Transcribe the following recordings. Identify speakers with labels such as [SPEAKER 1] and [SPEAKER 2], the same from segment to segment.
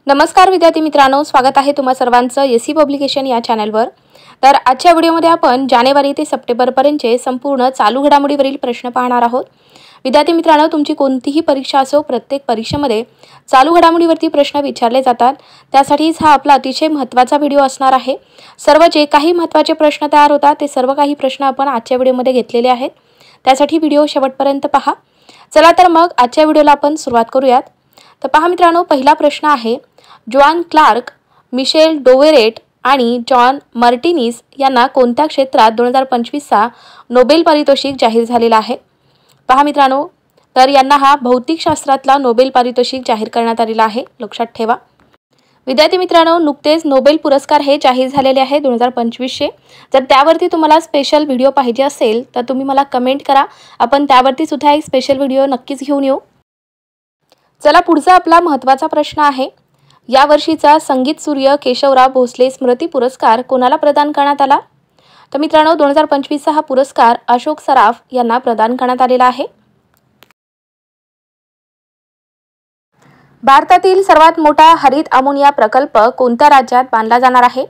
[SPEAKER 1] नमस्कार विद्यार्थी मित्रांनो, स्वागत आहे तुम्हा सर्वांचं एसी पब्लिकेशन या चॅनलवर। तर आजच्या व्हिडिओमध्ये आपण जानेवारी ते सप्टेंबरपर्यंतचे संपूर्ण चालू घडामोडीवरील प्रश्न पाहणार आहोत। विद्यार्थी मित्रांनो, तुमची कोणतीही परीक्षा असो, प्रत्येक परीक्षेमध्ये चालू घडामोडीवरती प्रश्न विचारले जातात। त्यासाठीच हा आपला अतिशय महत्त्वाचा व्हिडिओ असणार आहे। सर्व जे काही महत्त्वाचे प्रश्न तयार होतात ते सर्व काही प्रश्न आपण आजच्या व्हिडिओमध्ये घेतलेले आहेत। त्यासाठी व्हिडिओ शेवटपर्यंत पहा। चला तर मग आजच्या व्हिडिओला आपण सुरुवात करूयात। तर पहा मित्रांनो, पहिला प्रश्न आहे, जॉन क्लार्क, मिशेल डोवेरेट आणि जॉन मार्टिनीस यांना कोणत्या क्षेत्रात 2025चा नोबेल पारितोषिक जाहीर झालेला आहे? पहा मित्रांनो, तर यांना हा भौतिकशास्त्रातला नोबेल पारितोषिक जाहीर करण्यात आलेला आहे, लक्षात ठेवा। विद्यार्थी मित्रांनो, नुकतेच नोबेल पुरस्कार हे जाहीर झालेले आहे 2025चे। जर त्यावरती तुम्हाला स्पेशल व्हिडिओ पाहिजे असेल तर तुम्ही मला कमेंट करा, आपण त्यावरती सुद्धा एक स्पेशल व्हिडिओ नक्कीच घेऊन येऊ। चला, पुढचा आपला महत्त्वाचा प्रश्न आहे, या वर्षीचा संगीत सूर्य केशवराव भोसले स्मृती पुरस्कार कोणाला प्रदान करण्यात आला? तर मित्रांनो, 2025चा हा पुरस्कार अशोक सराफ यांना प्रदान करण्यात आलेला आहे। भारतातील सर्वात मोठा हरित अमोनिया प्रकल्प कोणत्या राज्यात बांधला जाणार आहे?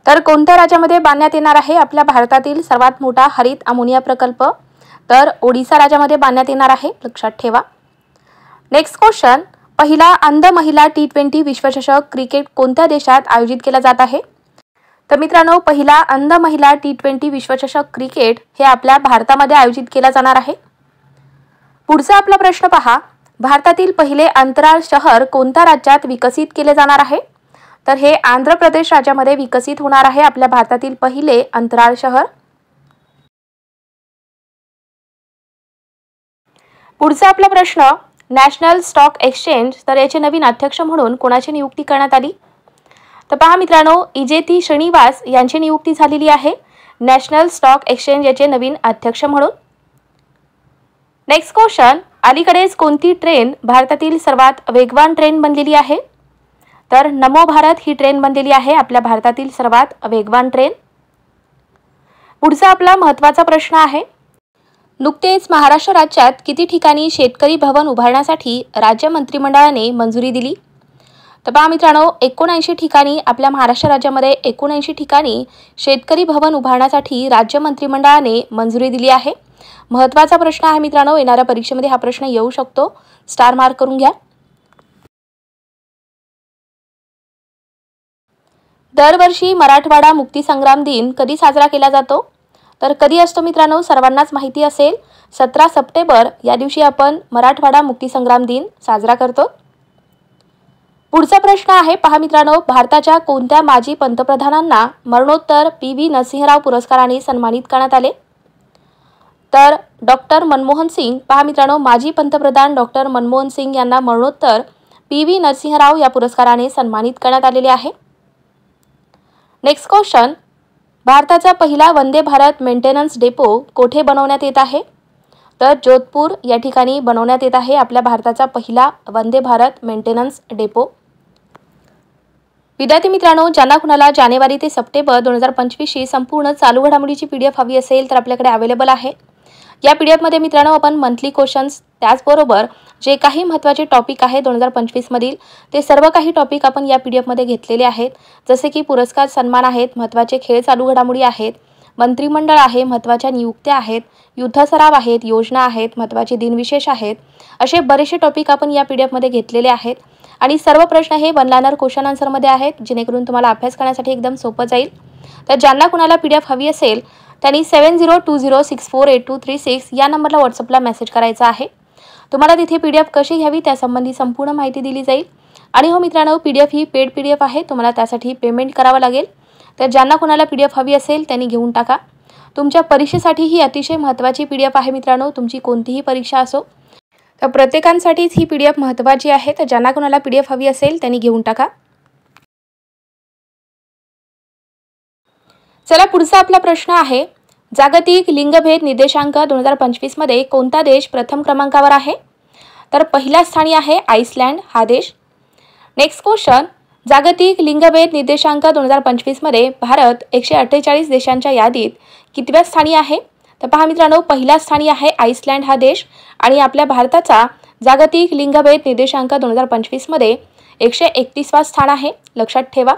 [SPEAKER 1] तर कोणत्या राज्यामध्ये बांधण्यात येणार आहे आपल्या भारतातील सर्वात मोठा हरित अमोनिया प्रकल्प? तर ओडिशा राज्यामध्ये बांधण्यात येणार आहे, लक्षात ठेवा। नेक्स्ट क्वेश्चन, पहिला अंध महिला T20 विश्वचषक क्रिकेट कोणत्या देशात आयोजित केला जात आहे? तर मित्रांनो, पहिला अंध महिला T20 विश्वचषक क्रिकेट हे आपल्या भारतामध्ये आयोजित केला जाणार आहे। पुढचा आपला प्रश्न पहा, भारतातील पहिले अंतराळ शहर कोणत्या राज्यात विकसित केले जाणार आहे? तर हे आंध्र प्रदेश राज्यामध्ये विकसित होणार आहे आपल्या भारतातील पहिले अंतराळ शहर। पुढचा आपला प्रश्न, नॅशनल स्टॉक एक्सचेंज, तर याचे नवीन अध्यक्ष म्हणून कोणाची नियुक्ती करण्यात आली? तर पहा मित्रांनो, इजेती श्रीनिवास यांची नियुक्ती झालेली आहे नॅशनल स्टॉक एक्सचेंज याचे नवीन अध्यक्ष म्हणून। नेक्स्ट क्वेश्चन, अलीकडेच कोणती ट्रेन भारतातील सर्वात वेगवान ट्रेन बनलेली आहे? तर नमो भारत ही ट्रेन बनलेली आहे आपल्या भारतातील सर्वात वेगवान ट्रेन। पुढचा आपला महत्त्वाचा प्रश्न आहे, नुकतेच महाराष्ट्र राज्यात किती ठिकाणी शेतकरी भवन उभारण्यासाठी राज्य मंत्रिमंडळाने मंजुरी दिली? तर पहा मित्रांनो, 79 ठिकाणी आपल्या महाराष्ट्र राज्यामध्ये 79 ठिकाणी शेतकरी भवन उभारण्यासाठी राज्य मंत्रिमंडळाने मंजुरी दिली आहे। महत्त्वाचा प्रश्न आहे मित्रांनो, येणाऱ्या परीक्षेमध्ये हा प्रश्न येऊ शकतो, स्टार मार्क करून घ्या। दरवर्षी मराठवाडा मुक्तीसंग्राम दिन कधी साजरा केला जातो? तर कधी असतो मित्रांनो, सर्वांनाच माहिती असेल, 17 सप्टेंबर या दिवशी आपण मराठवाडा मुक्तीसंग्राम दिन साजरा करतो। पुढचा प्रश्न आहे, पहा मित्रांनो, भारताच्या कोणत्या माजी पंतप्रधानांना मरणोत्तर PV नरसिंहराव पुरस्काराने सन्मानित करण्यात आले? तर डॉक्टर मनमोहन सिंग, पहा मित्रांनो, माजी पंतप्रधान डॉक्टर मनमोहन सिंग यांना मरणोत्तर PV नरसिंहराव या पुरस्काराने सन्मानित करण्यात आलेले आहे। नेक्स्ट क्वेश्चन, भारताचा पहिला वंदे भारत मेंटेनन्स डेपो कोठे बनवण्यात येत आहे? तर जोधपूर या ठिकाणी बनवण्यात येत आहे आपल्या भारताचा पहिला वंदे भारत मेंटेनन्स डेपो। विद्यार्थी मित्रांनो, ज्यांना कुणाला जानेवारी ते सप्टेंबर 2025ची संपूर्ण चालू घडामोडीची PDF हवी असेल तर आपल्याकडे अवेलेबल आहे। या PDF मध्ये मित्रांनो आपण मंथली क्वेश्चन्स, त्याचबरोबर जे काही महत्त्वाचे टॉपिक आहे 2025 मधील ते सर्व काही टॉपिक आपण या PDF मध्ये घेतलेले आहेत। जसे की पुरस्कार सन्मान आहेत, महत्त्वाचे खेळ चालू घडामोडी आहेत, मंत्रिमंडळ आहे, महत्त्वाच्या नियुक्त्या आहेत, युद्ध सराव आहेत, योजना आहेत, महत्त्वाचे दिनविशेष आहेत, असे बरेचसे टॉपिक आपण या PDF मध्ये घेतलेले आहेत। आणि सर्व प्रश्न हे वन लाइनर क्वेश्चन आन्सरमध्ये आहेत, जेणेकरून तुम्हाला अभ्यास करण्यासाठी एकदम सोपं जाईल। तर ज्यांना कुणाला PDF हवी असेल त्यांनी 7020648236 या नंबरला व्हॉट्सअपला मेसेज करायचा आहे। तुम्हाला तिथे PDF कशी घ्यावी त्यासंबंधी संपूर्ण माहिती दिली जाईल। आणि हो मित्रांनो, PDF ही पेड PDF आहे, तुम्हाला त्यासाठी पेमेंट करावं लागेल। तर ज्यांना कुणाला PDF हवी असेल त्यांनी घेऊन टाका। तुमच्या परीक्षेसाठी ही अतिशय महत्त्वाची PDF आहे मित्रांनो, तुमची कोणतीही परीक्षा असो तर प्रत्येकांसाठीच ही PDF महत्त्वाची आहे। तर ज्यांना कुणाला PDF हवी असेल त्यांनी घेऊन टाका। चला, पुढचा आपला प्रश्न आहे, जागतिक लिंगभेद निर्देशांक 2025 मध्ये कोणता देश प्रथम क्रमांकावर आहे? तर पहिल्या स्थानी आहे आइसलँड हा देश। नेक्स्ट क्वेश्चन, जागतिक लिंगभेद निर्देशांक 2025 मध्ये भारत 148 देशांच्या यादीत कितव्या स्थानी आहे? तर पहा मित्रांनो, पहिल्या स्थानी आहे आइसलँड हा देश आणि आपल्या भारताचा जागतिक लिंगभेद निर्देशांक 2025 मध्ये 131वा स्थान आहे, लक्षात ठेवा।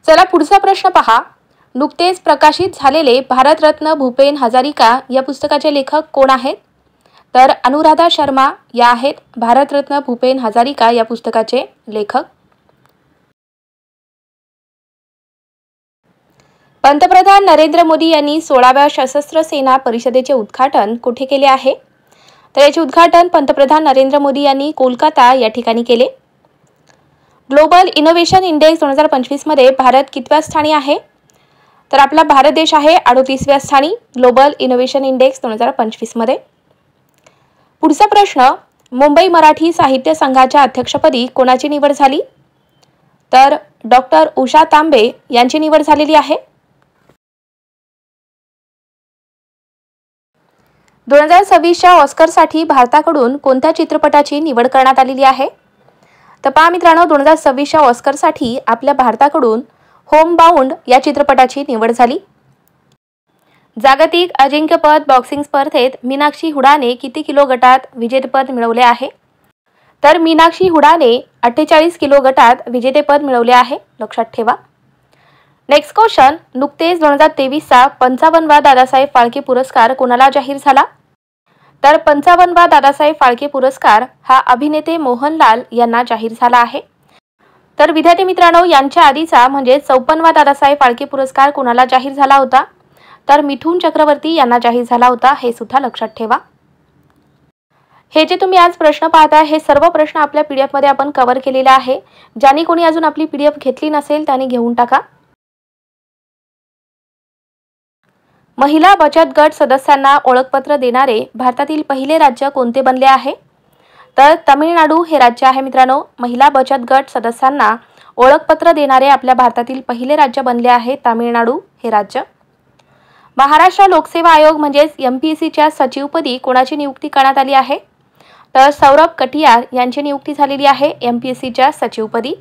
[SPEAKER 1] चला पुढचा प्रश्न पहा। नुकतेच प्रकाशित झालेले भारतरत्न भूपेन हजारिका या पुस्तकाचे लेखक कोण आहेत? तर अनुराधा शर्मा या आहेत भारतरत्न भूपेन हजारिका या पुस्तकाचे लेखक। पंतप्रधान नरेंद्र मोदी यांनी 16व्या सशस्त्र सेना परिषदेचे उद्घाटन कुठे केले आहे? तर याचे उद्घाटन पंतप्रधान नरेंद्र मोदी यांनी कोलकाता या ठिकाणी केले। ग्लोबल इनोव्हेशन इंडेक्स 2025 मध्ये भारत कितव्या स्थानी आहे? तर आपला भारत देश आहे 38व्या स्थानी ग्लोबल इनोव्हेशन इंडेक्स 2025 मध्ये। पुढचा प्रश्न, मुंबई मराठी साहित्य संघाच्या अध्यक्षपदी कोणाची निवड झाली? तर डॉक्टर उषा तांबे यांची निवड झालेली आहे। 2026च्या ऑस्करसाठी भारताकडून कोणत्या चित्रपटाची निवड करण्यात आलेली आहे? तर पहा मित्रांनो, 2026च्या ऑस्करसाठी आपल्या भारताकडून होमबाउंड या चित्रपटाची निवड झाली। जागतिक अजिंक्यपद बॉक्सिंग स्पर्धेत मीनाक्षी हुडाने किती किलो गटात विजेतेपद मिळवले आहे? तर मीनाक्षी हुडाने 48 किलो गटात विजेतेपद मिळवले आहे, लक्षात ठेवा। नेक्स्ट क्वेश्चन, नुकतेच 2023चा 55वा दादासाहेब फाळके पुरस्कार कोणाला जाहीर झाला? तर 55वा दादासाहेब फाळके पुरस्कार हा अभिनेते मोहनलाल यांना जाहीर झाला आहे। तर विद्यार्थी मित्रांनो, यांच्या आधीचा म्हणजे 54वा दादासाहेब फाळके पुरस्कार कोणाला जाहीर झाला होता? तर मिथुन चक्रवर्ती यांना जाहीर झाला होता, हे सुद्धा लक्षात ठेवा। हे जे तुम्ही आज प्रश्न पाहता हे सर्व प्रश्न आपल्या PDF मध्ये आपण कव्हर केलेले आहे। ज्यांनी कोणी अजून आपली PDF घेतली नसेल त्यांनी घेऊन टाका। महिला बचत गट सदस्यांना ओळखपत्र देणारे भारतातील पहिले राज्य कोणते बनले आहे? तर तमिळनाडू हे राज्य आहे मित्रांनो। महिला बचत गट सदस्यांना ओळखपत्र देणारे आपल्या भारतातील पहिले राज्य बनले आहे तमिळनाडू हे राज्य। महाराष्ट्र लोकसेवा आयोग म्हणजेच MPSCच्या सचिवपदी कोणाची नियुक्ती करण्यात आली आहे? तर सौरभ कटियार यांची नियुक्ती झालेली आहे MPSCच्या सचिवपदी।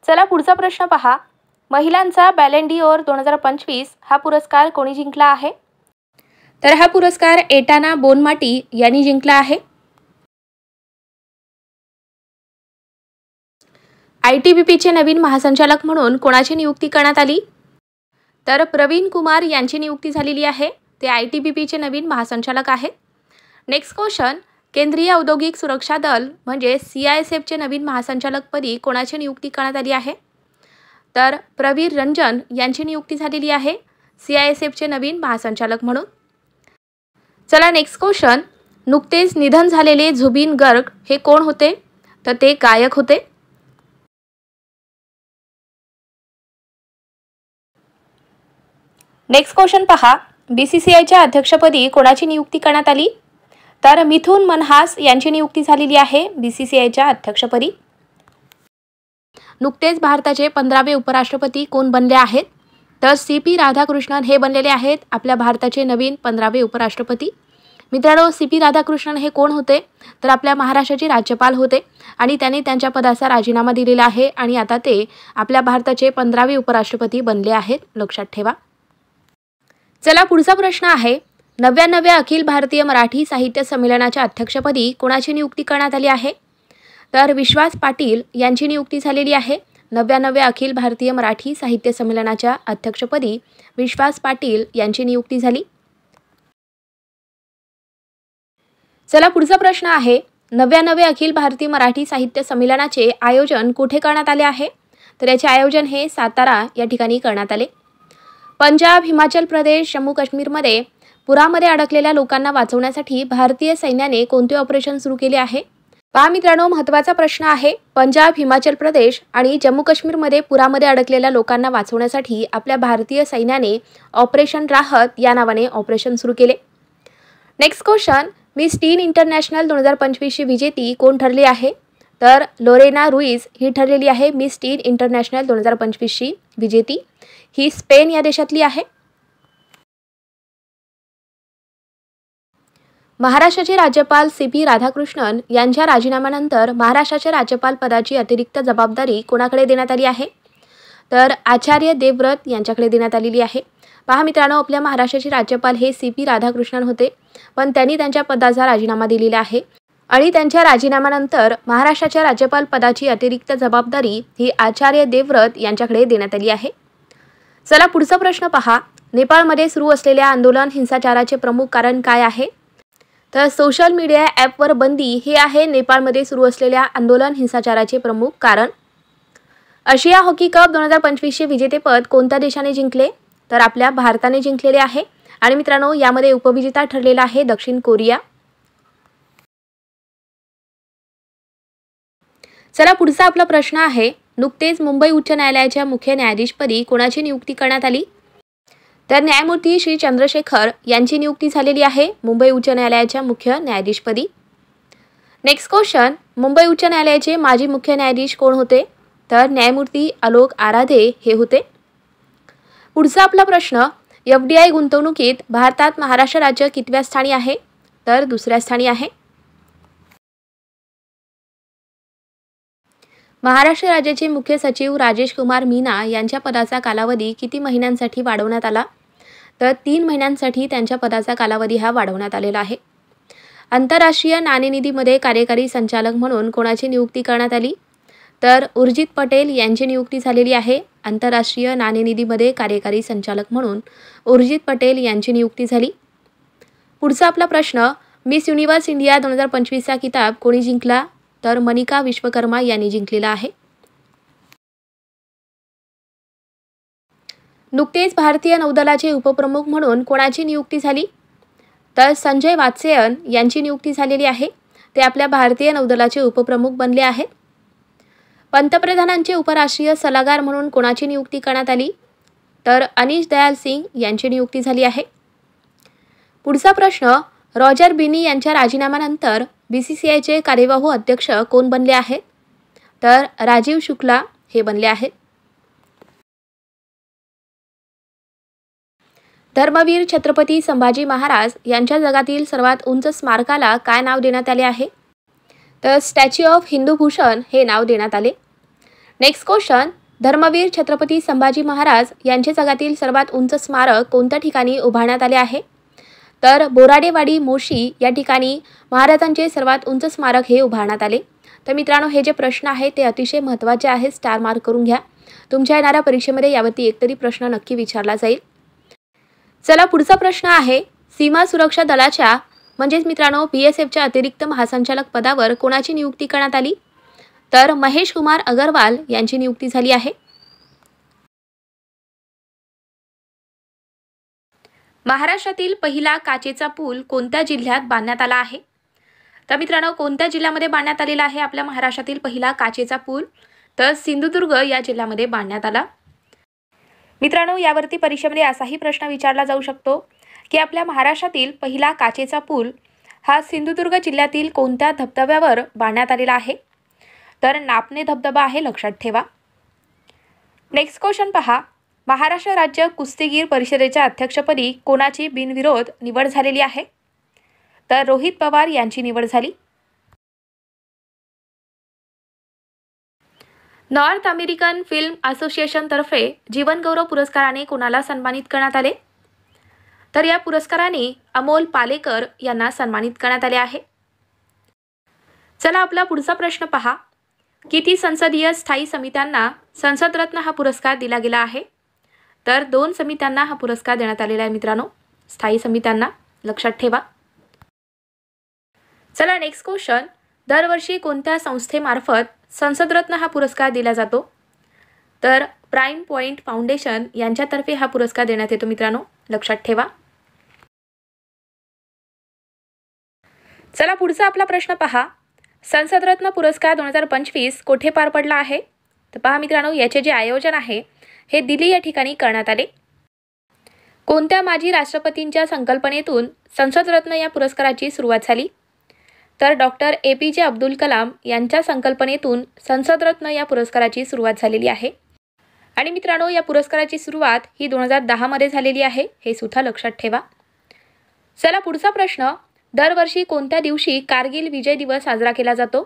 [SPEAKER 1] चला पुढचा प्रश्न पहा। महिलांचा बॅलन डी'ओर 2025 हा पुरस्कार कोणी जिंकला आहे? तर हा पुरस्कार एटाना बोनमाटी यांनी जिंकला आहे। ITBPचे नवीन महासंचालक म्हणून कोणाची नियुक्ती करण्यात आली? तर प्रवीण कुमार यांची नियुक्ती झालेली आहे, ते ITBPचे नवीन महासंचालक आहेत। नेक्स्ट क्वेश्चन, केंद्रीय औद्योगिक सुरक्षा दल म्हणजे CISFचे नवीन महासंचालकपदी कोणाची नियुक्ती करण्यात आली आहे? तर प्रवीर रंजन यांची नियुक्ती झालेली आहे CISFचे नवीन महासंचालक म्हणून। चला नेक्स्ट क्वेश्चन, नुकतेच निधन झालेले झुबिन गर्ग हे कोण होते? तर ते गायक होते। नेक्स्ट क्वेश्चन पहा। BCCIच्या अध्यक्षपदी कोणाची नियुक्ती करण्यात आली? तर मिथुन मनहास यांची नियुक्ती झालेली आहे BCCIच्या अध्यक्षपदी। नुकतेच भारताचे 15वे उपराष्ट्रपती कोण बनले आहेत? तर CP राधाकृष्णन हे बनलेले आहेत आपल्या भारताचे नवीन 15वे उपराष्ट्रपती। मित्रांनो, CP राधाकृष्णन हे कोण होते? तर आपल्या महाराष्ट्राचे राज्यपाल होते आणि त्यांनी त्यांच्या पदाचा राजीनामा दिलेला आहे आणि आता ते आपल्या भारताचे 15वे उपराष्ट्रपती बनले आहेत, लक्षात ठेवा। चला पुढचा प्रश्न आहे, 99व्या अखिल भारतीय मराठी साहित्य संमेलनाच्या अध्यक्षपदी कोणाची नियुक्ती करण्यात आली आहे? तर विश्वास पाटील यांची नियुक्ती झालेली आहे। 99व्या अखिल भारतीय मराठी साहित्य संमेलनाच्या अध्यक्षपदी विश्वास पाटील यांची नियुक्ती झाली। चला पुढचा प्रश्न आहे, 99वे अखिल भारतीय मराठी साहित्य संमेलनाचे आयोजन कुठे करण्यात आले आहे? तर याचे आयोजन हे सातारा या ठिकाणी करण्यात आले। पंजाब, हिमाचल प्रदेश, जम्मू काश्मीरमध्ये पुरामध्ये अडकलेल्या लोकांना वाचवण्यासाठी भारतीय सैन्याने कोणते ऑपरेशन सुरू केले आहे? पहा मित्रांनो, महत्त्वाचा प्रश्न आहे। पंजाब, हिमाचल प्रदेश आणि जम्मू काश्मीरमध्ये पुरामध्ये अडकलेल्या लोकांना वाचवण्यासाठी आपल्या भारतीय सैन्याने ऑपरेशन राहत या नावाने ऑपरेशन सुरू केले। नेक्स्ट क्वेश्चन, मिस टीन इंटरनॅशनल 2025ची विजेती कोण ठरली आहे? तर लोरेना रुईज ही ठरलेली आहे मिस टीन इंटरनॅशनल 2025ची विजेती। ही स्पेन या देशातली आहे। महाराष्ट्राचे राज्यपाल CP राधाकृष्णन यांच्या राजीनाम्यानंतर महाराष्ट्राच्या राज्यपाल पदाची अतिरिक्त जबाबदारी कोणाकडे देण्यात आली आहे? तर आचार्य देवव्रत यांच्याकडे देण्यात आलेली आहे। पहा मित्रांनो, आपल्या महाराष्ट्राचे राज्यपाल हे CP राधाकृष्णन होते, पण त्यांनी त्यांच्या पदाचा राजीनामा दिलेला आहे आणि त्यांच्या राजीनाम्यानंतर महाराष्ट्राच्या राज्यपाल पदाची अतिरिक्त जबाबदारी ही आचार्य देवव्रत यांच्याकडे देण्यात आली आहे. चला पुढचा प्रश्न पहा. नेपाळमध्ये सुरू असलेल्या आंदोलन हिंसाचाराचे प्रमुख कारण काय आहे? तर सोशल मीडिया ॲपवर बंदी हे आहे नेपाळमध्ये सुरू असलेल्या आंदोलन हिंसाचाराचे प्रमुख कारण. आशिया हॉकी कप 2025चे विजेतेपद कोणत्या देशाने जिंकले? तर आपल्या भारताने जिंकलेले आहे. आणि मित्रांनो, यामध्ये उपविजेता ठरलेला आहे दक्षिण कोरिया. चला पुढचा आपला प्रश्न आहे. नुकतेच मुंबई उच्च न्यायालयाच्या मुख्य न्यायाधीशपदी कोणाची नियुक्ती करण्यात आली? तर न्यायमूर्ती श्री चंद्रशेखर यांची नियुक्ती झालेली आहे मुंबई उच्च न्यायालयाच्या मुख्य न्यायाधीशपदी. Next question. मुंबई उच्च न्यायालयाचे माजी मुख्य न्यायाधीश कोण होते? तर न्यायमूर्ती आलोक आराधे हे होते. पुढचा आपला प्रश्न. FDI गुंतवणुकीत भारतात महाराष्ट्र राज्य कितव्या स्थानी आहे? तर दुसऱ्या स्थानी आहे. महाराष्ट्र राज्याचे मुख्य सचिव राजेश कुमार मीना यांच्या पदाचा कालावधी किती महिन्यांसाठी वाढवण्यात आला? तर 3 महिन्यांसाठी त्यांच्या पदाचा कालावधी हा वाढवण्यात आलेला आहे. आंतरराष्ट्रीय नाणेनिधीमध्ये कार्यकारी संचालक म्हणून कोणाची नियुक्ती करण्यात आली? तर उर्जित पटेल यांची नियुक्ती झालेली आहे. आंतरराष्ट्रीय नाणेनिधीमध्ये कार्यकारी संचालक म्हणून उर्जित पटेल यांची नियुक्ती झाली. पुढचा आपला प्रश्न. मिस युनिव्हर्स इंडिया 2025चा किताब कोणी जिंकला? तर मनिका विश्वकर्मा यांनी जिंकलेला आहे. नुकतेच भारतीय नौदलाचे उपप्रमुख म्हणून कोणाची नियुक्ती झाली? तर संजय वात्सेयन यांची नियुक्ती झालेली आहे. ते आपल्या भारतीय नौदलाचे उपप्रमुख बनले आहेत. पंतप्रधानांचे उपराष्ट्रीय सल्लागार म्हणून कोणाची नियुक्ती करण्यात आली? तर अनीश दयाल सिंग यांची नियुक्ती झाली आहे. पुढचा प्रश्न. रॉजर बिनी यांच्या राजीनाम्यानंतर BCCIचे कार्यवाहू अध्यक्ष कोण बनले आहेत? तर राजीव शुक्ला हे बनले आहेत. धर्मवीर छत्रपती संभाजी महाराज यांच्या जगातील सर्वात उंच स्मारकाला काय नाव देण्यात आले आहे? तर स्टॅच्यू ऑफ हिंदू भूषण हे नाव देण्यात आले. Next question. धर्मवीर छत्रपती संभाजी महाराज यांचे जगातील सर्वात उंच स्मारक कोणत्या ठिकाणी उभारण्यात आले आहे? तर बोराडेवाडी मोशी या ठिकाणी महाराजांचे सर्वात उंच स्मारक हे उभारण्यात आले. तर मित्रांनो, हे जे प्रश्न आहेत ते अतिशय महत्त्वाचे आहेत. स्टार मार्क करून घ्या. तुमच्या येणाऱ्या परीक्षेमध्ये यावरती एकतरी प्रश्न नक्की विचारला जाईल. चला पुढचा प्रश्न आहे. सीमा सुरक्षा दलाच्या म्हणजेच मित्रांनो BSFच्या अतिरिक्त महासंचालक पदावर कोणाची नियुक्ती करण्यात आली? तर महेश कुमार अगरवाल यांची नियुक्ती झाली आहे. महाराष्ट्रातील पहिला काचेचा पूल कोणत्या जिल्ह्यात बांधण्यात आला आहे? तर मित्रांनो, कोणत्या जिल्ह्यामध्ये बांधण्यात आलेला आहे आपल्या महाराष्ट्रातील पहिला काचेचा पूल? तर सिंधुदुर्ग या जिल्ह्यामध्ये बांधण्यात आला. मित्रांनो, यावरती परीक्षेमध्ये असाही प्रश्न विचारला जाऊ शकतो की आपल्या महाराष्ट्रातील पहिला काचेचा पूल हा सिंधुदुर्ग जिल्ह्यातील कोणत्या धबधब्यावर बांधण्यात आलेला आहे? तर नापणे धबधबा आहे, लक्षात ठेवा. नेक्स्ट क्वेश्चन पहा. महाराष्ट्र राज्य कुस्तीगीर परिषदेच्या अध्यक्षपदी कोणाची बिनविरोध निवड झालेली आहे? तर रोहित पवार यांची निवड झाली. नॉर्थ अमेरिकन फिल्म असोसिएशनतर्फे जीवनगौरव पुरस्काराने कोणाला सन्मानित करण्यात आले? तर या पुरस्काराने अमोल पालेकर यांना सन्मानित करण्यात आले आहे. चला आपला पुढचा प्रश्न पहा. किती संसदीय स्थायी समित्यांना संसदरत्न हा पुरस्कार दिला गेला आहे? तर 2 समित्यांना हा पुरस्कार देण्यात आलेला आहे मित्रांनो, स्थायी समित्यांना, लक्षात ठेवा. चला नेक्स्ट क्वेश्चन. दरवर्षी कोणत्या संस्थेमार्फत संसदरत्न हा पुरस्कार दिला जातो? तर प्राईम पॉइंट फाउंडेशन यांच्यातर्फे हा पुरस्कार देण्यात येतो मित्रांनो, लक्षात ठेवा. चला पुढचा आपला प्रश्न पहा. संसदरत्न पुरस्कार 2025 कोठे पार पडला आहे? तर पहा मित्रांनो, याचे जे आयोजन आहे हे दिल्ली या ठिकाणी करण्यात आले. कोणत्या माजी राष्ट्रपतींच्या संकल्पनेतून संसदरत्न या पुरस्काराची सुरुवात झाली? तर डॉक्टर APJ अब्दुल कलाम यांच्या संकल्पनेतून संसदरत्न या पुरस्काराची सुरुवात झालेली आहे. आणि मित्रांनो, या पुरस्काराची सुरुवात ही 2010 मध्ये झालेली आहे, हे सुद्धा लक्षात ठेवा. चला पुढचा प्रश्न. दरवर्षी कोणत्या दिवशी कारगिल विजय दिवस साजरा केला जातो?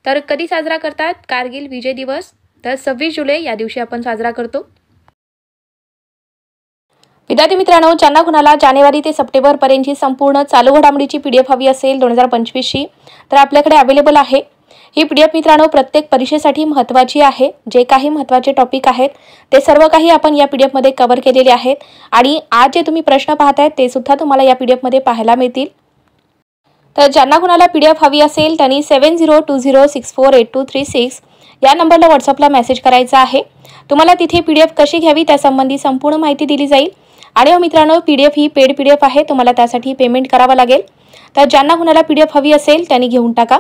[SPEAKER 1] तर कधी साजरा करतात कारगिल विजय दिवस? तर 26 जुलै या दिवशी आपण साजरा करतो. विद्यार्थी मित्रांनो, ज्यांना कुणाला जानेवारी ते सप्टेंबर पर्यंतची संपूर्ण चालू घडामोडीची PDF हवी असेल 2025ची, तर आपल्याकडे अवेलेबल आहे। ही PDF मित्रांनो प्रत्येक परीक्षेसाठी महत्त्वाची आहे। जे काही महत्त्वाचे टॉपिक आहेत ते सर्व काही आपण या PDF मध्ये कव्हर केलेले आहेत आणि आज जे तुम्ही प्रश्न पाहताय ते सुद्धा तुम्हाला या PDF मध्ये पाहायला मिळतील। तर ज्यांना कुणाला PDF हवी असेल त्यांनी 7020648236 या नंबरला WhatsAppला मेसेज करायचा आहे। तुम्हाला तिथे PDF कशी घ्यावी त्यासंबंधी संपूर्ण माहिती दिली जाईल। आणि मित्रांनो, PDF ही पेड PDF आहे, तुम्हाला त्यासाठी पेमेंट करावा लागेल। तर ज्यांना कुणाला PDF हवी असेल त्यांनी घेऊन टाका।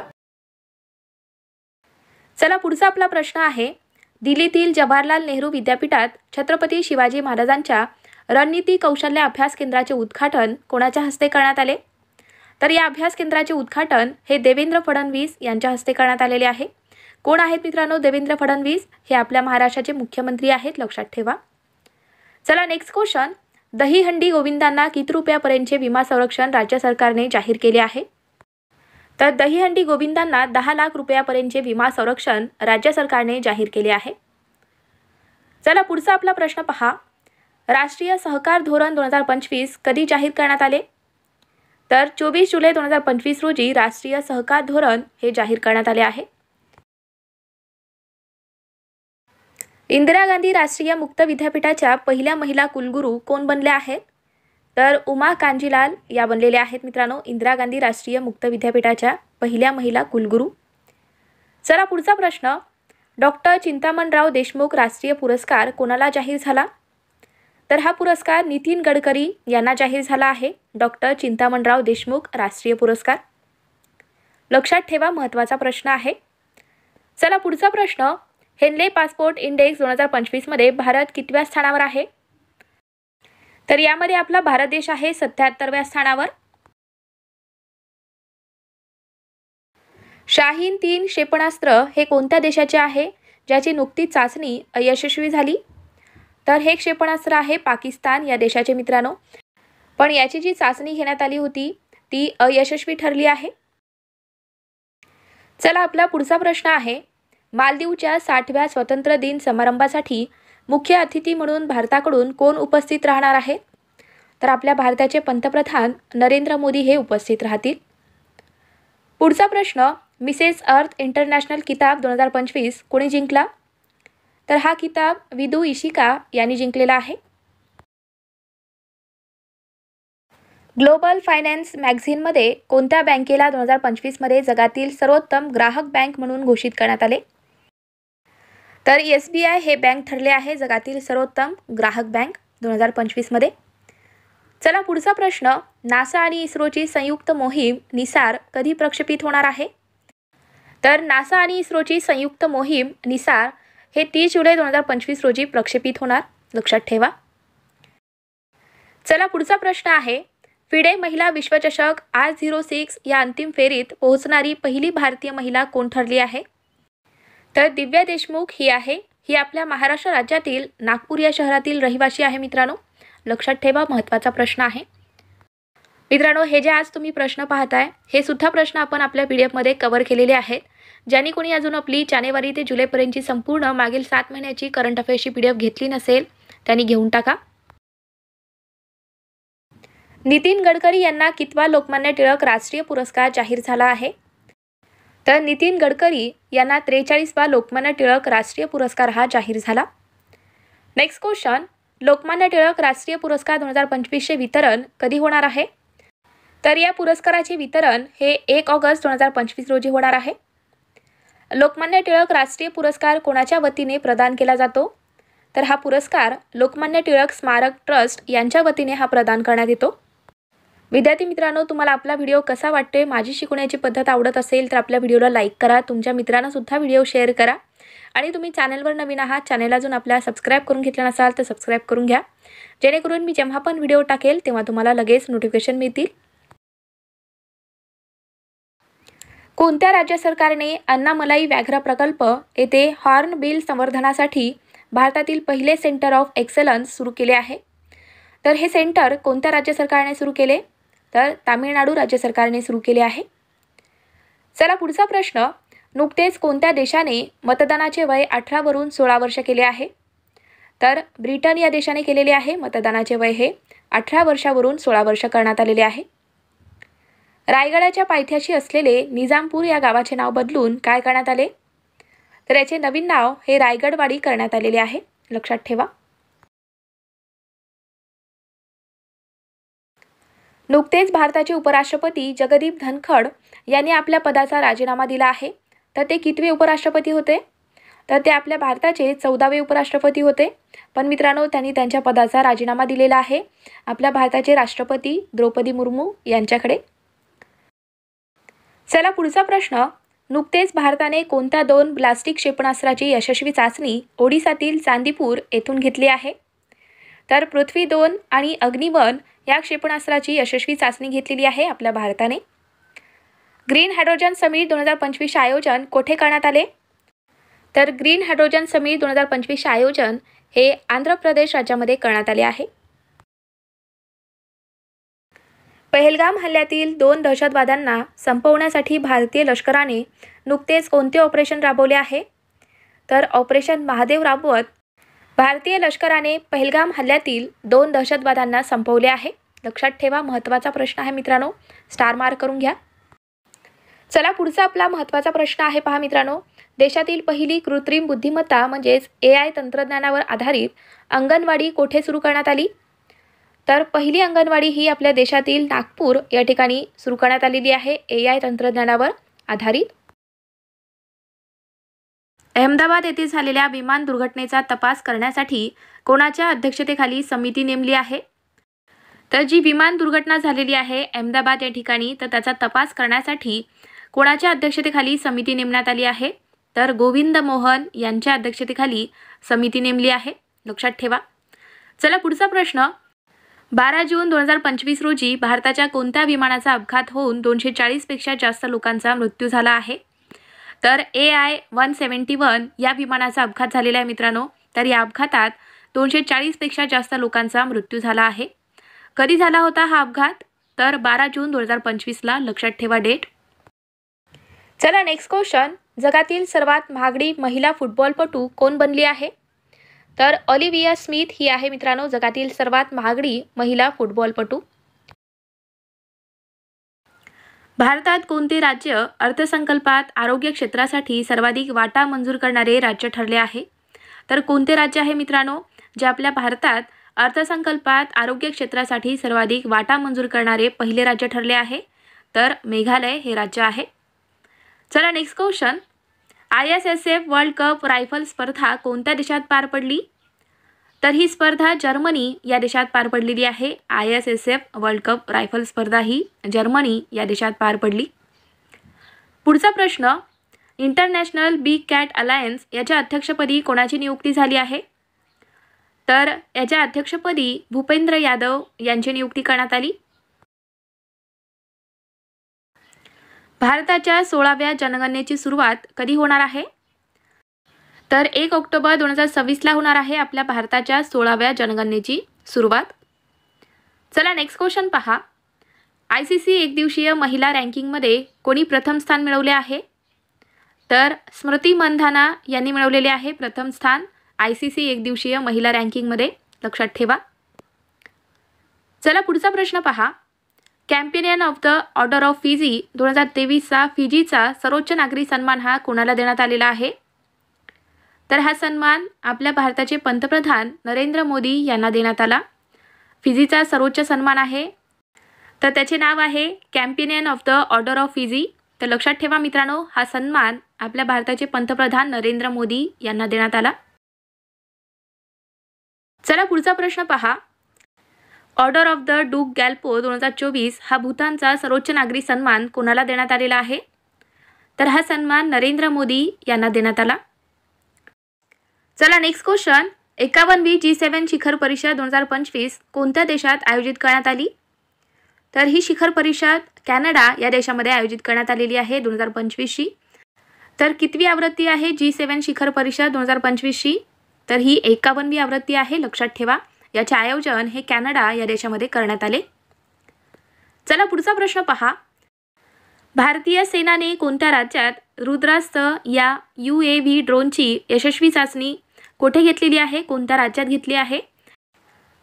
[SPEAKER 1] चला, पुढचा आपला प्रश्न आहे, दिल्लीतील जवाहरलाल नेहरू विद्यापीठात छत्रपती शिवाजी महाराजांच्या रणनीती कौशल्य अभ्यास केंद्राचे उद्घाटन कोणाच्या हस्ते करण्यात आले? तर या अभ्यास केंद्राचे उद्घाटन हे देवेंद्र फडणवीस यांच्या हस्ते करण्यात आलेले आहे। कोण आहेत मित्रांनो देवेंद्र फडणवीस? हे आपल्या महाराष्ट्राचे मुख्यमंत्री आहेत, लक्षात ठेवा। चला, नेक्स्ट क्वेश्चन, दहीहंडी गोविंदांना किती रुपयापर्यंतचे विमा संरक्षण राज्य सरकारने जाहीर केले आहे? तर दहीहंडी गोविंदांना 10 लाख रुपयापर्यंतचे विमा संरक्षण राज्य सरकारने जाहीर केले आहे। चला, पुढचा आपला प्रश्न पहा, राष्ट्रीय सहकार धोरण 2025 कधी जाहीर करण्यात आले? तर 24 जुलै 2025 रोजी राष्ट्रीय सहकार धोरण हे जाहीर करण्यात आले आहे। इंदिरा गांधी राष्ट्रीय मुक्त विद्यापीठाच्या पहिल्या महिला कुलगुरू कोण बनल्या आहेत? तर उमा कांजीलाल या बनलेल्या आहेत मित्रांनो, इंदिरा गांधी राष्ट्रीय मुक्त विद्यापीठाच्या पहिल्या महिला कुलगुरू। चला, पुढचा प्रश्न, डॉक्टर चिंतामणराव देशमुख राष्ट्रीय पुरस्कार कोणाला जाहीर झाला? तर हा पुरस्कार नितीन गडकरी यांना जाहीर झाला आहे, डॉक्टर चिंतामणराव देशमुख राष्ट्रीय पुरस्कार। लक्षात ठेवा, महत्त्वाचा प्रश्न आहे। चला, पुढचा प्रश्न, हेनले पासपोर्ट इंडेक्स 2025 मध्ये भारत कितव्या स्थानावर आहे? तर यामध्ये आपला भारत देश आहे 77व्या स्थानावर। शाहीन 3 क्षेपणास्त्र हे कोणत्या देशाचे आहे ज्याची नुकतीच चाचणी अयशस्वी झाली? तर हे क्षेपणास्त्र आहे पाकिस्तान या देशाचे मित्रांनो, पण याची जी चाचणी घेण्यात आली होती ती अयशस्वी ठरली आहे। चला, आपला पुढचा प्रश्न आहे, मालदीवच्या 60व्या स्वातंत्र्य दिन समारंभासाठी मुख्य अतिथी म्हणून भारताकडून कोण उपस्थित राहणार आहे? तर आपल्या भारताचे पंतप्रधान नरेंद्र मोदी हे उपस्थित राहतील। पुढचा प्रश्न, मिसेस अर्थ इंटरनॅशनल किताब 2025 कोणी जिंकला? तर हा किताब विदू इशिका यांनी जिंकलेला आहे। ग्लोबल फायनान्स मॅगझिनमध्ये कोणत्या बँकेला 2025 मध्ये जगातील सर्वोत्तम ग्राहक बँक म्हणून घोषित करण्यात आले? तर SBI हे बँक ठरले आहे जगातील सर्वोत्तम ग्राहक बँक 2025 मध्ये। चला, पुढचा प्रश्न, नासा आणि इस्रोची संयुक्त मोहीम निसार कधी प्रक्षेपित होणार आहे? तर नासा आणि इस्रोची संयुक्त मोहीम निसार हे 30 जुलै 2025 रोजी प्रक्षेपित होणार, लक्षात ठेवा। चला, पुढचा प्रश्न आहे, फिडे महिला विश्वचषक R06 या अंतिम फेरीत पोहोचणारी पहिली भारतीय महिला कोण ठरली आहे? तर दिव्या देशमुख ही आहे, ही आपल्या महाराष्ट्र राज्यातील नागपूर या शहरातील रहिवासी आहे मित्रांनो, लक्षात ठेवा, महत्त्वाचा प्रश्न आहे। मित्रांनो, हे जे आज तुम्ही प्रश्न पाहताय हे सुद्धा प्रश्न आपण आपल्या PDF मध्ये कव्हर केलेले आहेत। ज्यांनी कोणी अजून आपली जानेवारी ते जुलैपर्यंतची संपूर्ण मागील 7 महिन्याची करंट अफेअर्सची PDF घेतली नसेल त्यांनी घेऊन टाका। नितीन गडकरी यांना कितवा लोकमान्य टिळक राष्ट्रीय पुरस्कार जाहीर झाला आहे? तर नितीन गडकरी यांना 43वा लोकमान्य टिळक राष्ट्रीय पुरस्कार हा जाहीर झाला। नेक्स्ट क्वेश्चन, लोकमान्य टिळक राष्ट्रीय पुरस्कार 2025 चे वितरण कधी होणार आहे? तर या पुरस्काराचे वितरण हे 1 ऑगस्ट 2025 रोजी होणार आहे। लोकमान्य टिळक राष्ट्रीय पुरस्कार कोणाच्या वतीने प्रदान केला जातो? तर हा पुरस्कार लोकमान्य टिळक स्मारक ट्रस्ट यांच्या वतीने हा प्रदान करण्यात येतो। विद्यार्थी मित्रांनो, तुम्हाला आपला व्हिडिओ कसा वाटतोय? माझी शिकवण्याची पद्धत आवडत असेल तर आपल्या व्हिडिओला लाईक करा, तुमच्या मित्रांना सुद्धा व्हिडिओ शेअर करा आणि तुम्ही चॅनलवर नवीन आहात, चॅनल अजून आपल्या सबस्क्राइब करून घेतला नसाल तर सबस्क्राइब करून घ्या, जेणेकरून मी जेव्हा पण व्हिडिओ टाकेल तेव्हा तुम्हाला लगेच नोटिफिकेशन मिळतील। कोणत्या राज्य सरकारने अन्नामलाई व्याघ्र प्रकल्प येथे हॉर्नबिल संवर्धनासाठी भारतातील पहिले सेंटर ऑफ एक्सलन्स सुरू केले आहे? तर हे सेंटर कोणत्या राज्य सरकारने सुरू केले? तर तामिळनाडू राज्य सरकारने सुरू केले आहे। चला, पुढचा प्रश्न, नुकतेच कोणत्या देशाने मतदानाचे वय 18 वरून 16 वर्ष केले आहे? तर ब्रिटन या देशाने केलेले आहे. मतदानाचे वय हे 18 वर्षावरून 16 वर्ष करण्यात आलेले आहे. रायगडाच्या पायथ्याशी असलेले निजामपूर या गावाचे नाव बदलून काय करण्यात आले? तर याचे नवीन नाव हे रायगडवाडी करण्यात आलेले आहे. लक्षात ठेवा. नुकतेच भारताचे उपराष्ट्रपती जगदीप धनखड यांनी आपल्या पदाचा राजीनामा दिला आहे. तर ते कितवे उपराष्ट्रपती होते? तर ते आपल्या भारताचे 14वे उपराष्ट्रपती होते. पण मित्रांनो, त्यांनी त्यांच्या पदाचा राजीनामा दिलेला आहे आपल्या भारताचे राष्ट्रपती द्रौपदी मुर्मू यांच्याकडे. चला पुढचा प्रश्न. नुकतेच भारताने कोणत्या 2 बॅलिस्टिक क्षेपणास्त्राची यशस्वी चाचणी ओडिसातील चांदीपूर येथून घेतली आहे? तर पृथ्वी 2 आणि अग्निवन या क्षेपणास्त्राची यशस्वी चाचणी घेतलेली आहे आपल्या भारताने. ग्रीन हायड्रोजन समिट 2025 आयोजन कोठे करण्यात आले? तर ग्रीन हायड्रोजन समिट 2025 आयोजन हे आंध्र प्रदेश राज्यामध्ये करण्यात आले आहे. पहलगाम हल्ल्यातील 2 दहशतवाद्यांना संपवण्यासाठी भारतीय लष्कराने नुकतेच कोणते ऑपरेशन राबवले आहे? तर ऑपरेशन महादेव राबवत भारतीय लष्कराने पहलगाम हल्ल्यातील 2 दहशतवाद्यांना संपवले आहे. लक्षात ठेवा, महत्त्वाचा प्रश्न आहे मित्रांनो, स्टार मार्क करून घ्या. चला पुढचा आपला महत्त्वाचा प्रश्न आहे. पहा मित्रांनो, देशातील पहिली कृत्रिम बुद्धिमत्ता म्हणजेच AI तंत्रज्ञानावर आधारित अंगणवाडी कोठे सुरू करण्यात आली? तर पहिली अंगणवाडी ही आपल्या देशातील नागपूर या ठिकाणी सुरू करण्यात आलेली आहे AI तंत्रज्ञानावर आधारित. अहमदाबाद येथे झालेल्या विमान दुर्घटनेचा तपास करण्यासाठी कोणाच्या अध्यक्षतेखाली समिती नेमली आहे? तर जी विमान दुर्घटना झालेली आहे अहमदाबाद या ठिकाणी, तर त्याचा तपास करण्यासाठी कोणाच्या अध्यक्षतेखाली समिती नेमण्यात आली आहे? तर गोविंद मोहन यांच्या अध्यक्षतेखाली समिती नेमली आहे. लक्षात ठेवा. चला पुढचा प्रश्न. 12 जून 2025 रोजी भारताच्या कोणत्या विमानाचा अपघात होऊन 240 पेक्षा जास्त लोकांचा मृत्यू झाला आहे? तर AI-171 या विमानाचा अपघात झालेला आहे मित्रांनो. तर या अपघातात 240 पेक्षा जास्त लोकांचा मृत्यू झाला आहे. कधी झाला होता हा अपघात? तर 12 जून 2025ला. लक्षात ठेवा डेट. चला नेक्स्ट क्वेश्चन. जगातील सर्वात महागडी महिला फुटबॉलपटू कोण बनली आहे? तर ऑलिव्हिया स्मिथ ही आहे मित्रांनो जगातील सर्वात महागडी महिला फुटबॉलपटू. भारतात कोणते राज्य अर्थसंकल्पात आरोग्य क्षेत्रासाठी सर्वाधिक वाटा मंजूर करणारे राज्य ठरले आहे? तर कोणते राज्य आहे मित्रांनो जे आपल्या भारतात अर्थसंकल्पात आरोग्य क्षेत्रासाठी सर्वाधिक वाटा मंजूर करणारे पहिले राज्य ठरले आहे? तर मेघालय हे राज्य आहे. चला next question. ISSF world cup rifle स्पर्धा कोणत्या देशात पार पडली? तर ही स्पर्धा जर्मनी या देशात पार पडलेली आहे. ISSF वर्ल्ड कप रायफल स्पर्धा ही जर्मनी या देशात पार पडली. पुढचा प्रश्न. इंटरनॅशनल बिग कॅट अलायन्स याच्या अध्यक्षपदी कोणाची नियुक्ती झाली आहे? तर याच्या अध्यक्षपदी भूपेंद्र यादव यांची नियुक्ती करण्यात आली. भारताच्या 16व्या जनगणनेची सुरुवात कधी होणार आहे? तर 1 ऑक्टोबर 2026ला होणार आहे आपल्या भारताच्या 16व्या जनगणनेची सुरुवात. चला नेक्स्ट क्वेश्चन पहा. ICC एकदिवसीय महिला रँकिंगमध्ये कोणी प्रथम स्थान मिळवले आहे? तर स्मृती मंधाना यांनी मिळवलेले आहे प्रथम स्थान ICC एकदिवसीय महिला रँकिंगमध्ये. लक्षात ठेवा. चला पुढचा प्रश्न पहा. Companion of the order of Fiji 2023चा फिजीचा सर्वोच्च नागरी सन्मान हा कोणाला देण्यात आलेला आहे? तर हा सन्मान आपल्या भारताचे पंतप्रधान नरेंद्र मोदी यांना देण्यात आला. फिजीचा सर्वोच्च सन्मान आहे तर त्याचे नाव आहे companion of the order of Fiji. तर लक्षात ठेवा मित्रांनो हा सन्मान आपल्या भारताचे पंतप्रधान नरेंद्र मोदी यांना देण्यात आला. चला पुढचा प्रश्न पहा. ऑर्डर ऑफ द डूक गॅल्पो 2024 हा भूतानचा सर्वोच्च नागरी सन्मान कोणाला देण्यात आलेला आहे? तर हा सन्मान नरेंद्र मोदी यांना देण्यात आला. चला नेक्स्ट क्वेश्चन. 51वी G7 शिखर परिषद 2025 कोणत्या देशात आयोजित करण्यात आली? तर ही शिखर परिषद कॅनडा या देशामध्ये आयोजित करण्यात आलेली आहे 2025ची. तर कितवी आवृत्ती आहे G7 शिखर परिषद 2025ची? तर ही 51वी आवृत्ती आहे. लक्षात ठेवा. याचे आयोजन हे कॅनडा या देशामध्ये करण्यात आले. चला पुढचा प्रश्न पहा. भारतीय सेनाने कोणत्या राज्यात रुद्रास्त्र या UAV ड्रोनची यशस्वी चाचणी कुठे घेतलेली आहे, कोणत्या राज्यात घेतली आहे?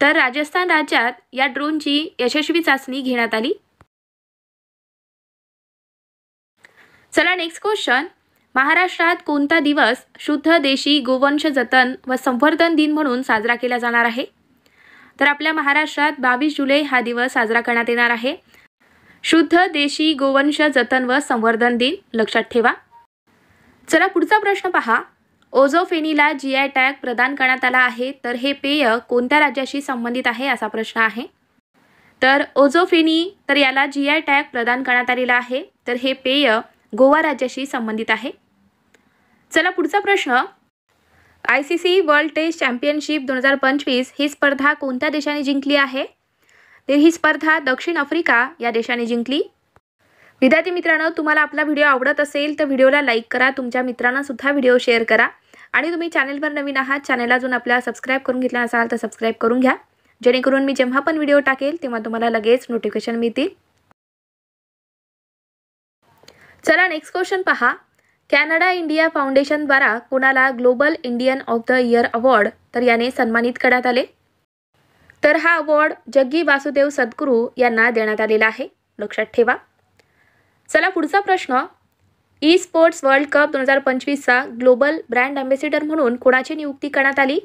[SPEAKER 1] तर राजस्थान राज्यात या ड्रोनची यशस्वी चाचणी घेण्यात आली. चला नेक्स्ट क्वेश्चन. महाराष्ट्रात कोणता दिवस शुद्ध देशी गोवंश जतन व संवर्धन दिन म्हणून साजरा केला जाणार आहे? तर आपल्या महाराष्ट्रात 22 जुलै हा दिवस साजरा करण्यात येणार आहे. शुद्ध देशी गोवंश जतन व संवर्धन दिन लक्षात ठेवा. चला पुढचा प्रश्न पहा. ओझोफेनीला GI टॅग प्रदान करण्यात आला आहे, तर हे पेय कोणत्या राज्याशी संबंधित आहे असा प्रश्न आहे. तर ओझोफेनी तर याला GI टॅग प्रदान करण्यात आलेला आहे, तर हे पेय गोवा राज्याशी संबंधित आहे. चला पुढचा प्रश्न. ICC वर्ल्ड टेस्ट चॅम्पियनशिप 2025 ही स्पर्धा कोणत्या देशाने जिंकली आहे? तर ही स्पर्धा दक्षिण आफ्रिका या देशाने जिंकली. विद्यार्थी मित्रांनो, तुम्हाला आपला व्हिडिओ आवडत असेल तर व्हिडिओला लाईक करा, तुमच्या मित्रांना सुद्धा व्हिडिओ शेअर करा आणि तुम्ही चॅनलवर नवीन आहात, चॅनलला अजून आपल्या सबस्क्राईब करून घेतला नसाल तर सबस्क्राईब करून घ्या, जेणेकरून मी जेव्हा पण व्हिडिओ टाकेल तेव्हा तुम्हाला लगेच नोटिफिकेशन मिळतील. चला नेक्स्ट क्वेश्चन पहा. कॅनडा इंडिया फाउंडेशन द्वारा कोणाला global Indian of the year award तर याने सन्मानित करण्यात आले? तर हा अवॉर्ड जग्गी वासुदेव सद्गुरू यांना देण्यात आलेला आहे, लक्षात ठेवा. चला पुढचा प्रश्न. ई स्पोर्ट्स वर्ल्ड कप 2025चा ग्लोबल ब्रँड अँबॅसेडर म्हणून कोणाची नियुक्ती करण्यात आली?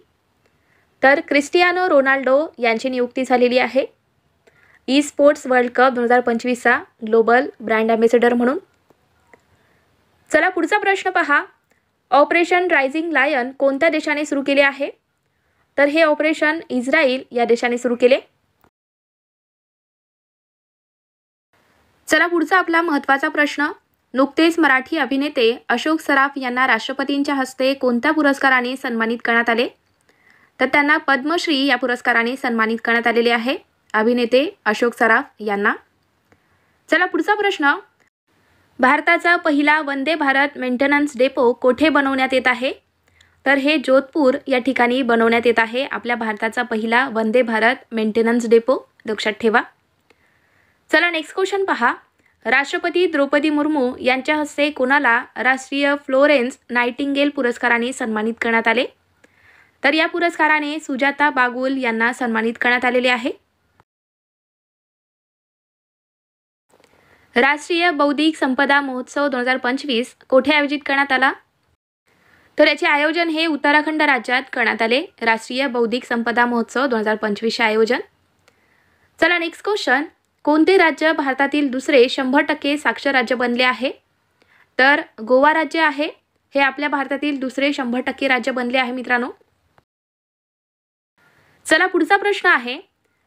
[SPEAKER 1] तर क्रिस्टियानो रोनाल्डो यांची नियुक्ती झालेली आहे ई स्पोर्ट्स वर्ल्ड कप 2025चा ग्लोबल ब्रँड अँबॅसेडर म्हणून. चला पुढचा प्रश्न पहा. ऑपरेशन रायझिंग लायन कोणत्या देशाने सुरू केले आहे? तर हे ऑपरेशन इस्रायल या देशाने सुरू केले. चला पुढचा आपला महत्त्वाचा प्रश्न. नुकतेच मराठी अभिनेते अशोक सराफ यांना राष्ट्रपतींच्या हस्ते कोणत्या पुरस्काराने सन्मानित करण्यात आले? तर त्यांना पद्मश्री या पुरस्काराने सन्मानित करण्यात आलेले आहे अभिनेते अशोक सराफ यांना. चला पुढचा प्रश्न. भारताचा पहिला वंदे भारत मेंटेनन्स डेपो कोठे बनवण्यात येत आहे? तर हे जोधपूर या ठिकाणी बनवण्यात येत आहे आपल्या भारताचा पहिला वंदे भारत मेंटेनन्स डेपो, लक्षात ठेवा. चला नेक्स्ट क्वेश्चन पहा. राष्ट्रपती द्रौपदी मुर्मू यांच्या हस्ते कोणाला राष्ट्रीय फ्लोरेन्स नाइटिंगेल पुरस्काराने सन्मानित करण्यात आले? तर या पुरस्काराने सुजाता बागुल यांना सन्मानित करण्यात आलेले आहे. राष्ट्रीय बौद्धिक संपदा महोत्सव 2025 कोठे आयोजित करण्यात आला? तर याचे आयोजन हे उत्तराखंड राज्यात करण्यात आले. राष्ट्रीय बौद्धिक संपदा महोत्सव 2025चे आयोजन. चला नेक्स्ट क्वेश्चन. कोणते राज्य भारतातील दुसरे 100% साक्षर राज्य बनले आहे? तर गोवा राज्य आहे हे आपल्या भारतातील दुसरे 100% राज्य बनले आहे मित्रांनो. चला पुढचा प्रश्न आहे.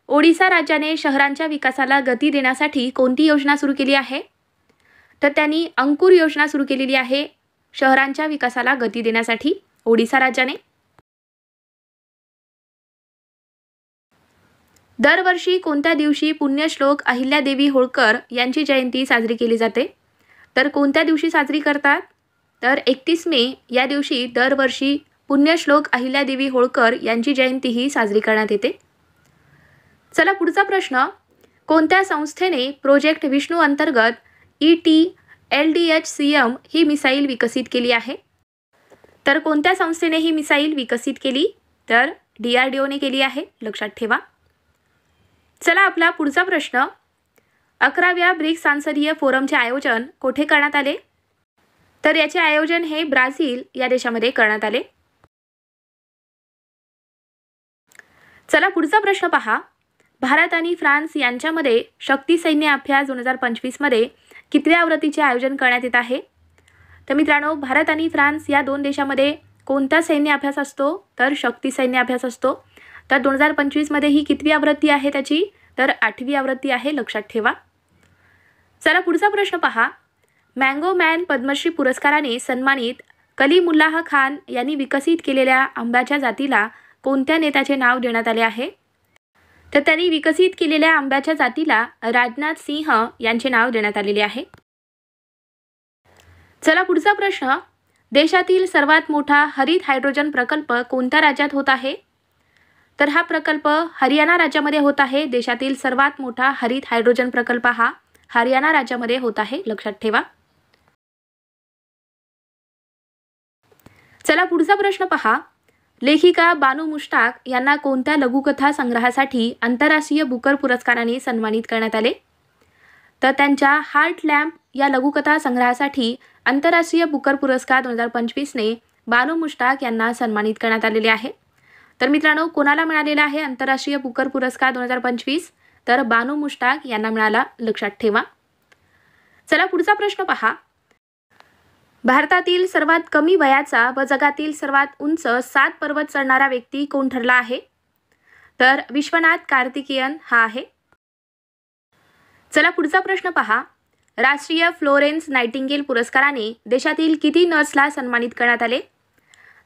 [SPEAKER 1] ओडिशा राज्याने शहरांच्या विकासाला गती देण्यासाठी कोणती योजना सुरू केली आहे? तर त्यांनी अंकुर योजना सुरू केलेली आहे शहरांच्या विकासाला गती देण्यासाठी ओडिशा राज्याने. दरवर्षी कोणत्या दिवशी पुण्यश्लोक अहिल्यादेवी होळकर यांची जयंती साजरी केली जाते? तर कोणत्या दिवशी साजरी करतात? तर 31 मे या दिवशी दरवर्षी पुण्यश्लोक अहिल्यादेवी होळकर यांची जयंतीही साजरी करण्यात येते. चला पुढचा प्रश्न. कोणत्या संस्थेने प्रोजेक्ट विष्णू अंतर्गत ET-LDH-CM ही मिसाईल विकसित केली आहे? तर कोणत्या संस्थेने ही मिसाईल विकसित केली? तर DRDOने केली आहे, लक्षात ठेवा. चला आपला पुढचा प्रश्न. 11व्या ब्रिक्स सांसदीय फोरमचे आयोजन कोठे करण्यात आले? तर याचे आयोजन हे ब्राझील या देशामध्ये करण्यात आले. चला पुढचा प्रश्न पहा. भारत आणि फ्रान्स यांच्यामध्ये शक्ती सैन्य अभ्यास 2025 मध्ये कितव्या आवृत्तीचे आयोजन करण्यात येत आहे? तर मित्रांनो, भारत आणि फ्रान्स या दोन देशामध्ये कोणता सैन्य अभ्यास असतो? तर शक्ती सैन्य अभ्यास असतो. तर 2025 मध्ये ही कितवी आवृत्ती आहे त्याची? तर 8वी आवृत्ती आहे, लक्षात ठेवा. चला पुढचा प्रश्न पहा. मँगो मॅन पद्मश्री पुरस्काराने सन्मानित कलीमुल्लाह खान यांनी विकसित केलेल्या आंब्याच्या जातीला कोणत्या नेत्याचे नाव देण्यात आले आहे? तर त्यांनी विकसित केलेल्या आंब्याच्या जातीला राजनाथ सिंह यांचे नाव देण्यात आलेले आहे. चला पुढचा प्रश्न. देशातील सर्वात मोठा हरित हायड्रोजन प्रकल्प कोणत्या राज्यात होत आहे? तर हा प्रकल्प हरियाणा राज्यामध्ये होत आहे. देशातील सर्वात मोठा हरित हायड्रोजन प्रकल्प हा हरियाणा राज्यामध्ये होत आहे, लक्षात ठेवा. चला पुढचा प्रश्न पहा. लेखिका बानू मुश्ताक यांना कोणत्या लघुकथा संग्रहासाठी आंतरराष्ट्रीय बुकर पुरस्काराने सन्मानित करण्यात आले? तर त्यांच्या हार्ट लॅम्प या लघुकथा संग्रहासाठी आंतरराष्ट्रीय बुकर पुरस्कार 2025ने बानू मुश्ताक यांना सन्मानित करण्यात आलेले आहे. तर मित्रांनो, कोणाला मिळालेला आहे आंतरराष्ट्रीय बुकर पुरस्कार 2025? तर बानू मुश्ताक यांना मिळाला, लक्षात ठेवा. चला पुढचा प्रश्न पहा. भारतातील सर्वात कमी वयाचा व जगातील सर्वात उंच 7 पर्वत चढणारा व्यक्ती कोण ठरला आहे? तर विश्वनाथ कार्तिकेयन हा आहे. चला पुढचा प्रश्न पहा. राष्ट्रीय फ्लोरेन्स नाइटिंगेल पुरस्काराने देशातील किती नर्सला सन्मानित करण्यात आले?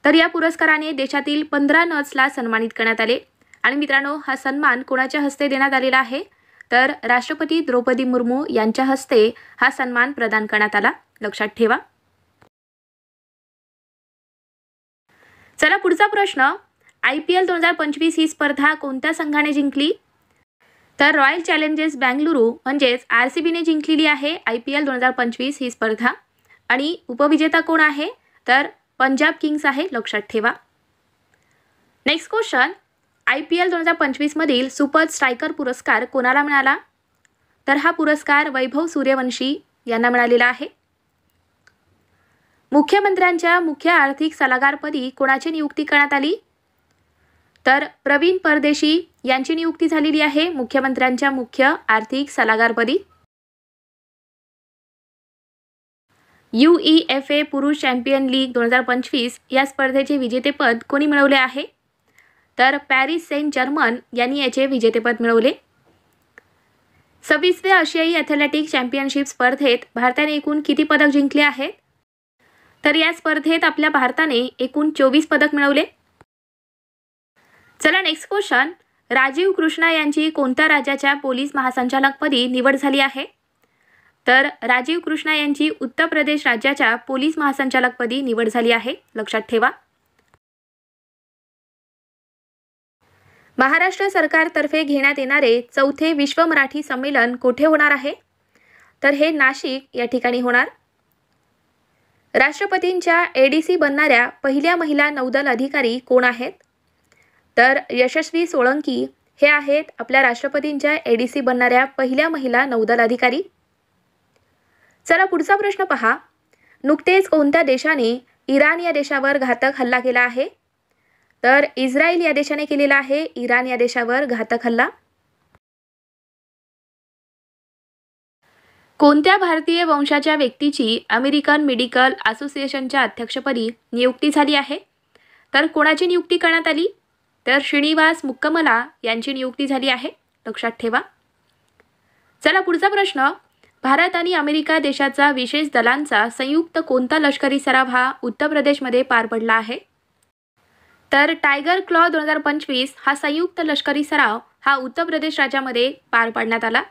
[SPEAKER 1] तर या पुरस्काराने देशातील 15 नर्सला सन्मानित करण्यात आले. आणि मित्रांनो, हा सन्मान कोणाच्या हस्ते देण्यात आलेला आहे? तर राष्ट्रपती द्रौपदी मुर्मू यांच्या हस्ते हा सन्मान प्रदान करण्यात आला, लक्षात ठेवा. चला पुढचा प्रश्न. IPL 2025 ही स्पर्धा कोणत्या संघाने जिंकली? तर रॉयल चॅलेंजर्स बँगळुरू म्हणजेच RCBने जिंकलेली आहे IPL 2025 ही स्पर्धा. आणि उपविजेता कोण आहे? तर पंजाब किंग्स आहे, लक्षात ठेवा. Next question. IPL 2025 मधील सुपर स्ट्रायकर पुरस्कार कोणाला मिळाला? तर हा पुरस्कार वैभव सूर्यवंशी यांना मिळालेला आहे. मुख्यमंत्र्यांच्या मुख्य आर्थिक सल्लागारपदी कोणाची नियुक्ती करण्यात आली? तर प्रवीण परदेशी यांची नियुक्ती झालेली आहे मुख्यमंत्र्यांच्या मुख्य आर्थिक सल्लागारपदी. UEFA पुरुष चॅम्पियन लीग 2025 या स्पर्धेचे विजेतेपद कोणी मिळवले आहे? तर पॅरिस सेंट जर्मन यांनी याचे विजेतेपद मिळवले. 26वे आशियाई ॲथलेटिक चॅम्पियनशिप स्पर्धेत भारताने एकूण किती पदक जिंकले आहेत? तर या स्पर्धेत आपल्या भारताने एकूण 24 पदक मिळवले. चला नेक्स्ट क्वेश्चन. राजीव कृष्णा यांची कोणत्या राज्याच्या पोलीस महासंचालकपदी निवड झाली आहे? तर राजीव कृष्णा यांची उत्तर प्रदेश राज्याच्या पोलीस महासंचालकपदी निवड झाली आहे, लक्षात ठेवा. महाराष्ट्र सरकारतर्फे घेण्यात येणारे 4थे विश्व मराठी संमेलन कोठे होणार आहे? तर हे नाशिक या ठिकाणी होणार. राष्ट्रपतींच्या ADC बनणाऱ्या पहिल्या महिला नौदल अधिकारी कोण आहेत? तर यशस्वी सोळंकी हे आहेत आपल्या राष्ट्रपतींच्या ADC बनणाऱ्या पहिल्या महिला नौदल अधिकारी. चला पुढचा प्रश्न पहा. नुकतेच कोणत्या देशाने इराण या देशावर घातक हल्ला केला आहे? तर इस्रायल या देशाने केलेला आहे इराण या देशावर घातक हल्ला. कोणत्या भारतीय वंशाच्या व्यक्तीची अमेरिकन मेडिकल असोसिएशनच्या अध्यक्षपदी नियुक्ती झाली आहे? तर कोणाची नियुक्ती करण्यात आली? तर श्रीनिवास मुक्कमला यांची नियुक्ती झाली आहे, लक्षात ठेवा. चला पुढचा प्रश्न. भारत आणि अमेरिका देशाचा विशेष दलांचा संयुक्त कोणता लष्करी सराव हा उत्तर प्रदेशमध्ये पार पडला आहे? तर टायगर क्लॉ 2025 हा संयुक्त लष्करी सराव हा उत्तर प्रदेश राज्यामध्ये पार पाडण्यात आला.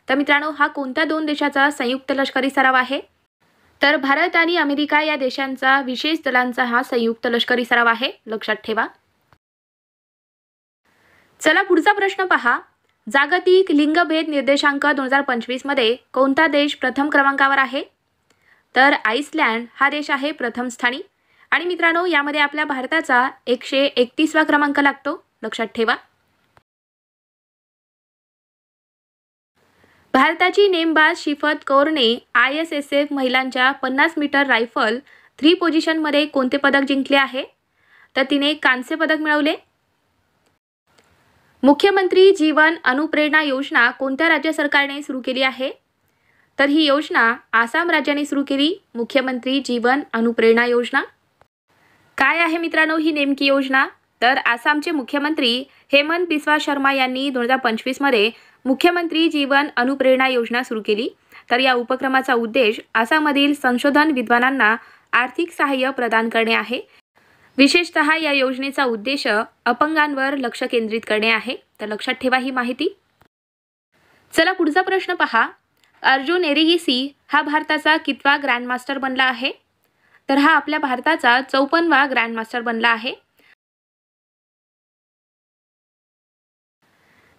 [SPEAKER 1] तर मित्रांनो, हा कोणत्या 2 देशाचा संयुक्त लष्करी सराव आहे? तर भारत आणि अमेरिका या देशांचा विशेष दलांचा हा संयुक्त लष्करी सराव आहे, लक्षात ठेवा. चला पुढचा प्रश्न पहा. जागतिक लिंगभेद निर्देशांक 2025 मध्ये कोणता देश प्रथम क्रमांकावर आहे? तर आइसलँड हा देश आहे प्रथम स्थानी. आणि मित्रांनो, यामध्ये आपल्या भारताचा 131वा क्रमांक लागतो, लक्षात ठेवा. भारताची नेमबाज शिफत कौरने ISSF महिलांच्या 50 मीटर रायफल 3 पोझिशनमध्ये कोणते पदक जिंकले आहे? तर तिने कांस्य पदक मिळवले. मुख्यमंत्री जीवन अनुप्रेरणा योजना कोणत्या राज्य सरकारने सुरू केली आहे? तर ही योजना आसाम राज्याने सुरू केली, मुख्यमंत्री जीवन अनुप्रेरणा योजना. काय आहे मित्रांनो ही नेमकी योजना? तर आसामचे मुख्यमंत्री हेमंत बिस्वा शर्मा यांनी 2025 मध्ये मुख्यमंत्री जीवन अनुप्रेरणा योजना सुरू केली. तर या उपक्रमाचा उद्देश आसाममधील संशोधन विद्वानांना आर्थिक सहाय्य प्रदान करणे आहे. विशेषतः या योजनेचा उद्देश अपंगांवर लक्ष केंद्रित करणे आहे. तर लक्षात ठेवा ही माहिती. चला पुढचा प्रश्न पहा. अर्जुन एरिगिसी हा भारताचा कितवा ग्रँडमास्टर बनला आहे? तर हा आपल्या भारताचा 54वा ग्रँडमास्टर बनला आहे.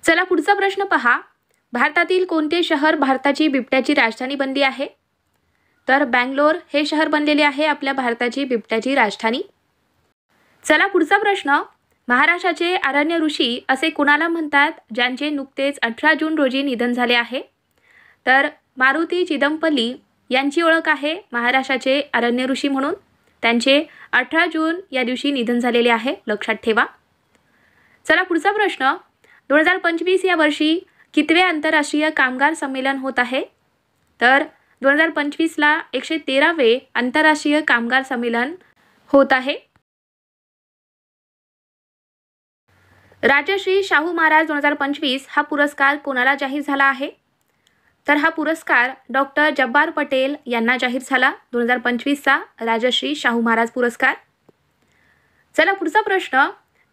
[SPEAKER 1] चला पुढचा प्रश्न पहा. भारतातील कोणते शहर भारताची बिबट्याची राजधानी बनली आहे? तर बँगलोर हे शहर बनलेले आहे आपल्या भारताची बिबट्याची राजधानी. चला पुढचा प्रश्न, महाराष्ट्राचे अरण्य ऋषी असे कुणाला म्हणतात ज्यांचे नुकतेच 18 जून रोजी निधन झाले आहे? तर मारुती चिदंपल्ली यांची ओळख आहे महाराष्ट्राचे अरण्य ऋषी म्हणून. त्यांचे 18 जून या दिवशी निधन झालेले आहे, लक्षात ठेवा. चला पुढचा प्रश्न, 2025 या वर्षी कितवे आंतरराष्ट्रीय कामगार संमेलन होत आहे? तर 2025ला 113वे आंतरराष्ट्रीय कामगार संमेलन होत आहे. राजश्री शाहू महाराज 2025 हा पुरस्कार कोणाला जाहीर झाला आहे? तर हा पुरस्कार डॉक्टर जब्बार पटेल यांना जाहीर झाला, 2025चा राजश्री शाहू महाराज पुरस्कार. चला पुढचा प्रश्न,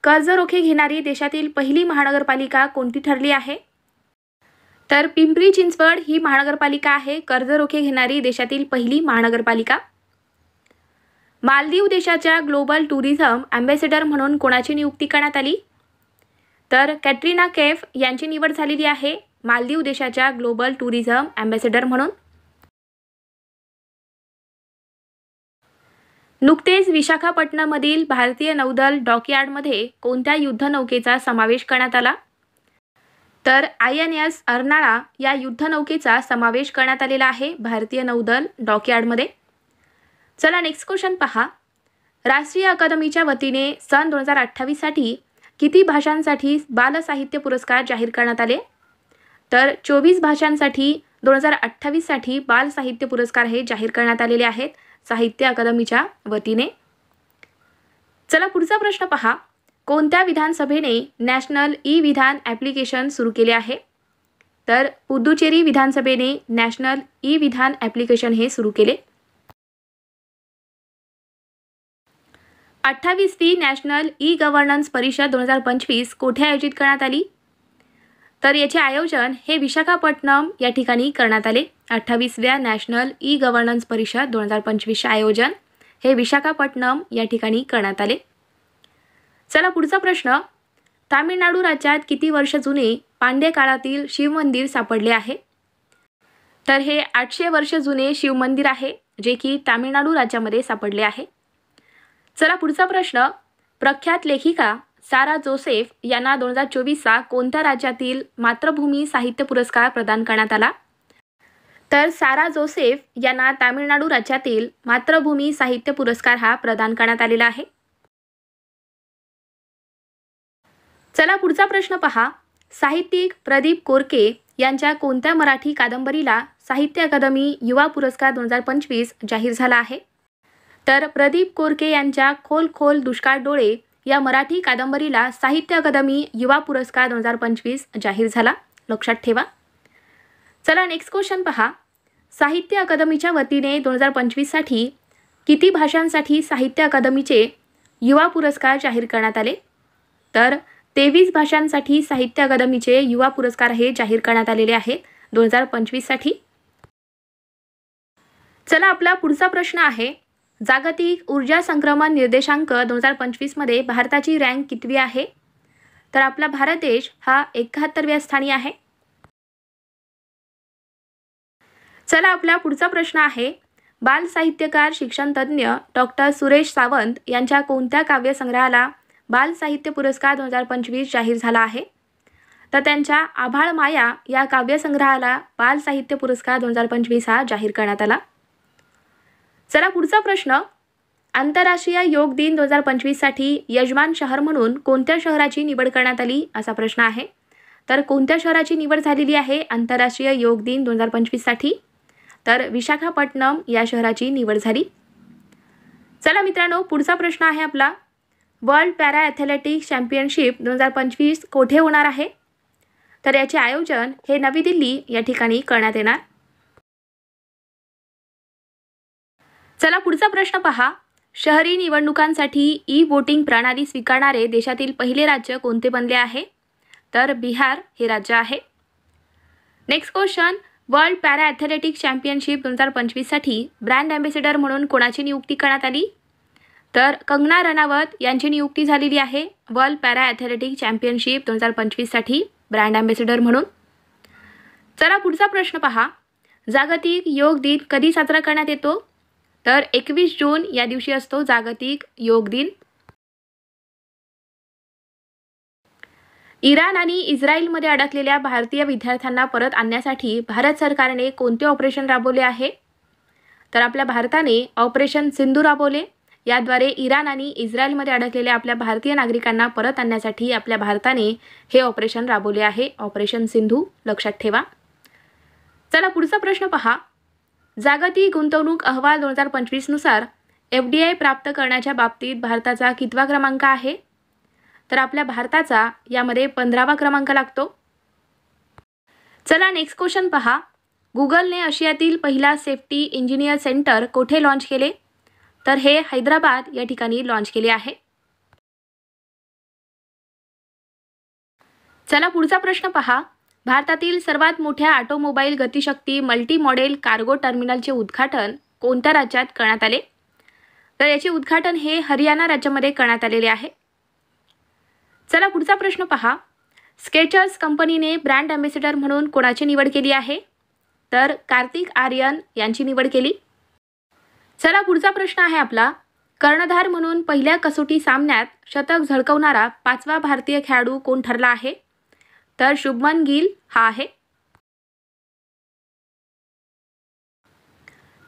[SPEAKER 1] कर्जरोखे घेणारी देशातील पहिली महानगरपालिका कोणती ठरली आहे? तर पिंपरी चिंचवड ही महानगरपालिका आहे कर्जरोखे घेणारी देशातील पहिली महानगरपालिका. मालदीव देशाच्या ग्लोबल टुरिझम अँबॅसेडर म्हणून कोणाची नियुक्ती करण्यात आली? तर कॅटरीना कैफ यांची निवड झालेली आहे मालदीव देशाच्या ग्लोबल टुरिझम अँबॅसेडर म्हणून. नुकतेच विशाखापट्टणममधील भारतीय नौदल डॉकयार्डमध्ये कोणत्या युद्धनौकेचा समावेश करण्यात आला? तर INS अर्नाळा या युद्धनौकेचा समावेश करण्यात आलेला आहे भारतीय नौदल डॉकयार्डमध्ये. चला नेक्स्ट क्वेश्चन पहा, राष्ट्रीय अकादमीच्या वतीने सन 2028 साठी किती भाषांसाठी बाल साहित्य पुरस्कार जाहीर करण्यात आले? तर 24 भाषांसाठी 2028 साठी बाल साहित्य पुरस्कार हे जाहीर करण्यात आलेले आहेत साहित्य अकादमीच्या वतीने. चला पुढचा प्रश्न पहा, कोणत्या विधानसभेने नॅशनल ई विधान ॲप्लिकेशन सुरू केले आहे? तर पुदुचेरी विधानसभेने नॅशनल ई विधान ॲप्लिकेशन हे सुरू केले. 28वी नॅशनल ई गव्हर्नन्स परिषद 2025 कोठे आयोजित करण्यात आली? तर याचे आयोजन हे विशाखापट्टणम या ठिकाणी करण्यात आले. 28व्या नॅशनल ई गव्हर्नन्स परिषद 2025चे आयोजन हे विशाखापट्टणम या ठिकाणी करण्यात आले. चला पुढचा प्रश्न, तामिळनाडू राज्यात किती वर्ष जुने पांड्य काळातील शिवमंदिर सापडले आहे? तर हे 800 वर्ष जुने शिवमंदिर आहे जे की तामिळनाडू राज्यामध्ये सापडले आहे. चला पुढचा प्रश्न, प्रख्यात लेखिका सारा जोसेफ यांना 2024चा कोणत्या राज्यातील मातृभूमी साहित्य पुरस्कार प्रदान करण्यात आला? तर सारा जोसेफ यांना तामिळनाडू राज्यातील मातृभूमी साहित्य पुरस्कार हा प्रदान करण्यात आलेला आहे. चला पुढचा प्रश्न पहा, साहित्यिक प्रदीप कोरके यांच्या कोणत्या मराठी कादंबरीला साहित्य अकादमी युवा पुरस्कार 2025 जाहीर झाला आहे? तर प्रदीप कोरके यांच्या खोल खोल दुष्काळ डोळे या मराठी कादंबरीला साहित्य अकादमी युवा पुरस्कार 2025 जाहीर झाला, लक्षात ठेवा. चला नेक्स्ट क्वेश्चन पहा, साहित्य अकादमीच्या वतीने 2025 साठी किती भाषांसाठी साहित्य अकादमीचे युवा पुरस्कार जाहीर करण्यात आले? तर 23 भाषांसाठी साहित्य अकादमीचे युवा पुरस्कार हे जाहीर करण्यात आलेले आहेत 2025 साठी. चला आपला पुढचा प्रश्न आहे, जागतिक ऊर्जा संक्रमण निर्देशांक 2025 मध्ये भारताची रँक कितवी आहे? तर आपला भारत देश हा 71व्या स्थानी आहे. चला आपला पुढचा प्रश्न आहे, बाल साहित्यकार शिक्षणतज्ञ डॉक्टर सुरेश सावंत यांच्या कोणत्या काव्यसंग्रहाला बाल साहित्य पुरस्कार 2025 जाहीर झाला आहे? तर त्यांच्या आभाळ माया या काव्यसंग्रहाला बाल साहित्य पुरस्कार 2025 हा जाहीर करण्यात आला. चला पुढचा प्रश्न, आंतरराष्ट्रीय योग दिन 2025 साठी यजमान शहर म्हणून कोणत्या शहराची निवड करण्यात आली असा प्रश्न आहे. तर कोणत्या शहराची निवड झालेली आहे आंतरराष्ट्रीय योग दिन 2025 साठी? तर विशाखापट्टणम या शहराची निवड झाली. चला मित्रांनो पुढचा प्रश्न आहे आपला, वर्ल्ड पॅरा ॲथलेटिक्स चॅम्पियनशिप 2025 कोठे होणार आहे? तर याचे आयोजन हे नवी दिल्ली या ठिकाणी करण्यात येणार. चला पुढचा प्रश्न पहा, शहरी निवडणुकांसाठी ई वोटिंग प्रणाली स्वीकारणारे देशातील पहिले राज्य कोणते बनले आहे? तर बिहार हे राज्य आहे. Next question, world para athletics championship 2025 साठी ब्रँड ॲम्बॅसेडर म्हणून कोणाची नियुक्ती करण्यात आली? तर कंगना रनावत यांची नियुक्ती झालेली आहे वर्ल्ड पॅरा ॲथलेटिक्स चॅम्पियनशिप 2025 साठी ब्रँड ॲम्बॅसेडर म्हणून. चला पुढचा प्रश्न पहा, जागतिक योग दिन कधी साजरा करण्यात येतो? तर 21 जून या दिवशी असतो जागतिक योग दिन. इराण आणि इस्रायलमध्ये अडकलेल्या भारतीय विद्यार्थ्यांना परत आणण्यासाठी भारत सरकारने कोणते ऑपरेशन राबवले आहे? तर आपल्या भारताने ऑपरेशन सिंधू राबवले. याद्वारे इराण आणि इस्रायलमध्ये अडकलेल्या आपल्या भारतीय नागरिकांना परत आणण्यासाठी आपल्या भारताने हे ऑपरेशन राबवले आहे, ऑपरेशन सिंधू. लक्षात ठेवा. चला पुढचा प्रश्न पहा. जागतिक गुंतवणूक अहवाल 2025 नुसार FDI प्राप्त करण्याच्या बाबतीत भारताचा कितवा क्रमांक आहे? तर आपल्या भारताचा यामध्ये 15वा क्रमांक लागतो. चला नेक्स्ट क्वेश्चन पहा. गुगलने आशियातील पहिला सेफ्टी इंजिनियर सेंटर कोठे लॉन्च केले? तर हे हैदराबाद या ठिकाणी लॉन्च केले आहे. चला पुढचा प्रश्न पहा. भारतातील सर्वात मोठ्या ऑटोमोबाईल गतिशक्ती मल्टी मॉडेल कार्गो टर्मिनलचे उद्घाटन कोणत्या राज्यात करण्यात आले? तर याचे उद्घाटन हे हरियाणा राज्यामध्ये करण्यात आलेले आहे. चला पुढचा प्रश्न पहा. स्केचर्स कंपनीने ब्रँड अँबॅसेडर म्हणून कोणाची निवड केली आहे? तर कार्तिक आर्यन यांची निवड केली. चला पुढचा प्रश्न आहे आपला. कर्णधार म्हणून पहिल्या कसोटी सामन्यात शतक झळकवणारा 5वा भारतीय खेळाडू कोण ठरला आहे? तर शुभमन गिल हा आहे.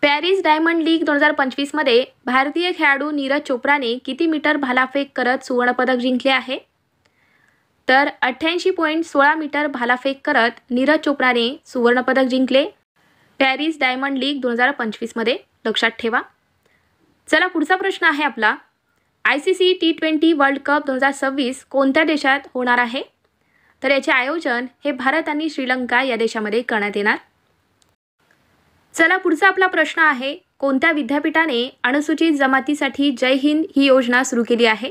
[SPEAKER 1] पॅरिस डायमंड लीग 2025 मध्ये भारतीय खेळाडू नीरज चोप्राने किती मीटर भालाफेक करत सुवर्णपदक जिंकले आहे? तर 88.16 मीटर भालाफेक करत नीरज चोप्राने सुवर्णपदक जिंकले पॅरिस डायमंड लीग 2025 मध्ये. लक्षात ठेवा. चला पुढचा प्रश्न आहे आपला. ICC T20 वर्ल्ड कप 2026 कोणत्या देशात होणार आहे? तर याचे आयोजन हे भारत आणि श्रीलंका या देशामध्ये करण्यात येणार. चला पुढचा आपला प्रश्न आहे. कोणत्या विद्यापीठाने अनुसूचित जमातीसाठी जय हिंद ही योजना सुरू केली आहे?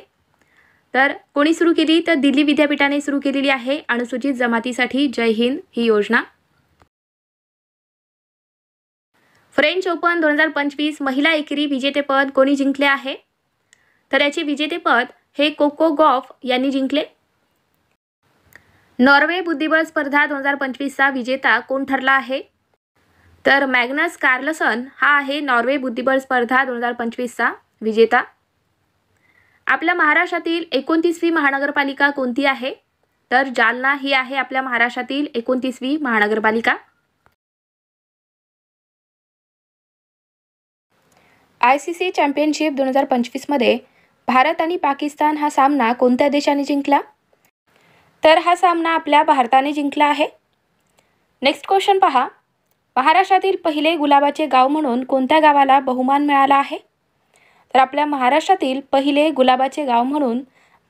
[SPEAKER 1] तर कोणी सुरू केली? तर दिल्ली विद्यापीठाने सुरू केलेली आहे अनुसूचित जमातीसाठी जय हिंद ही योजना. फ्रेंच ओपन 2025 महिला एकेरी विजेतेपद कोणी जिंकले आहे? तर याचे विजेतेपद हे कोको गॉफ यांनी जिंकले. नॉर्वे बुद्धिबळ स्पर्धा 2025चा विजेता कोण ठरला आहे? तर मॅग्नस कार्लसन हा आहे नॉर्वे बुद्धिबळ स्पर्धा 2025चा विजेता. आपल्या महाराष्ट्रातील 29वी महानगरपालिका कोणती आहे? तर जालना ही आहे आपल्या महाराष्ट्रातील 29वी महानगरपालिका. ICC चॅम्पियनशिप 2025 मध्ये भारत आणि पाकिस्तान हा सामना कोणत्या देशाने जिंकला? तर हा सामना आपल्या भारताने जिंकला आहे. नेक्स्ट क्वेश्चन पहा. महाराष्ट्रातील पहिले गुलाबाचे गाव म्हणून कोणत्या गावाला बहुमान मिळाला आहे? तर आपल्या महाराष्ट्रातील पहिले गुलाबाचे गाव म्हणून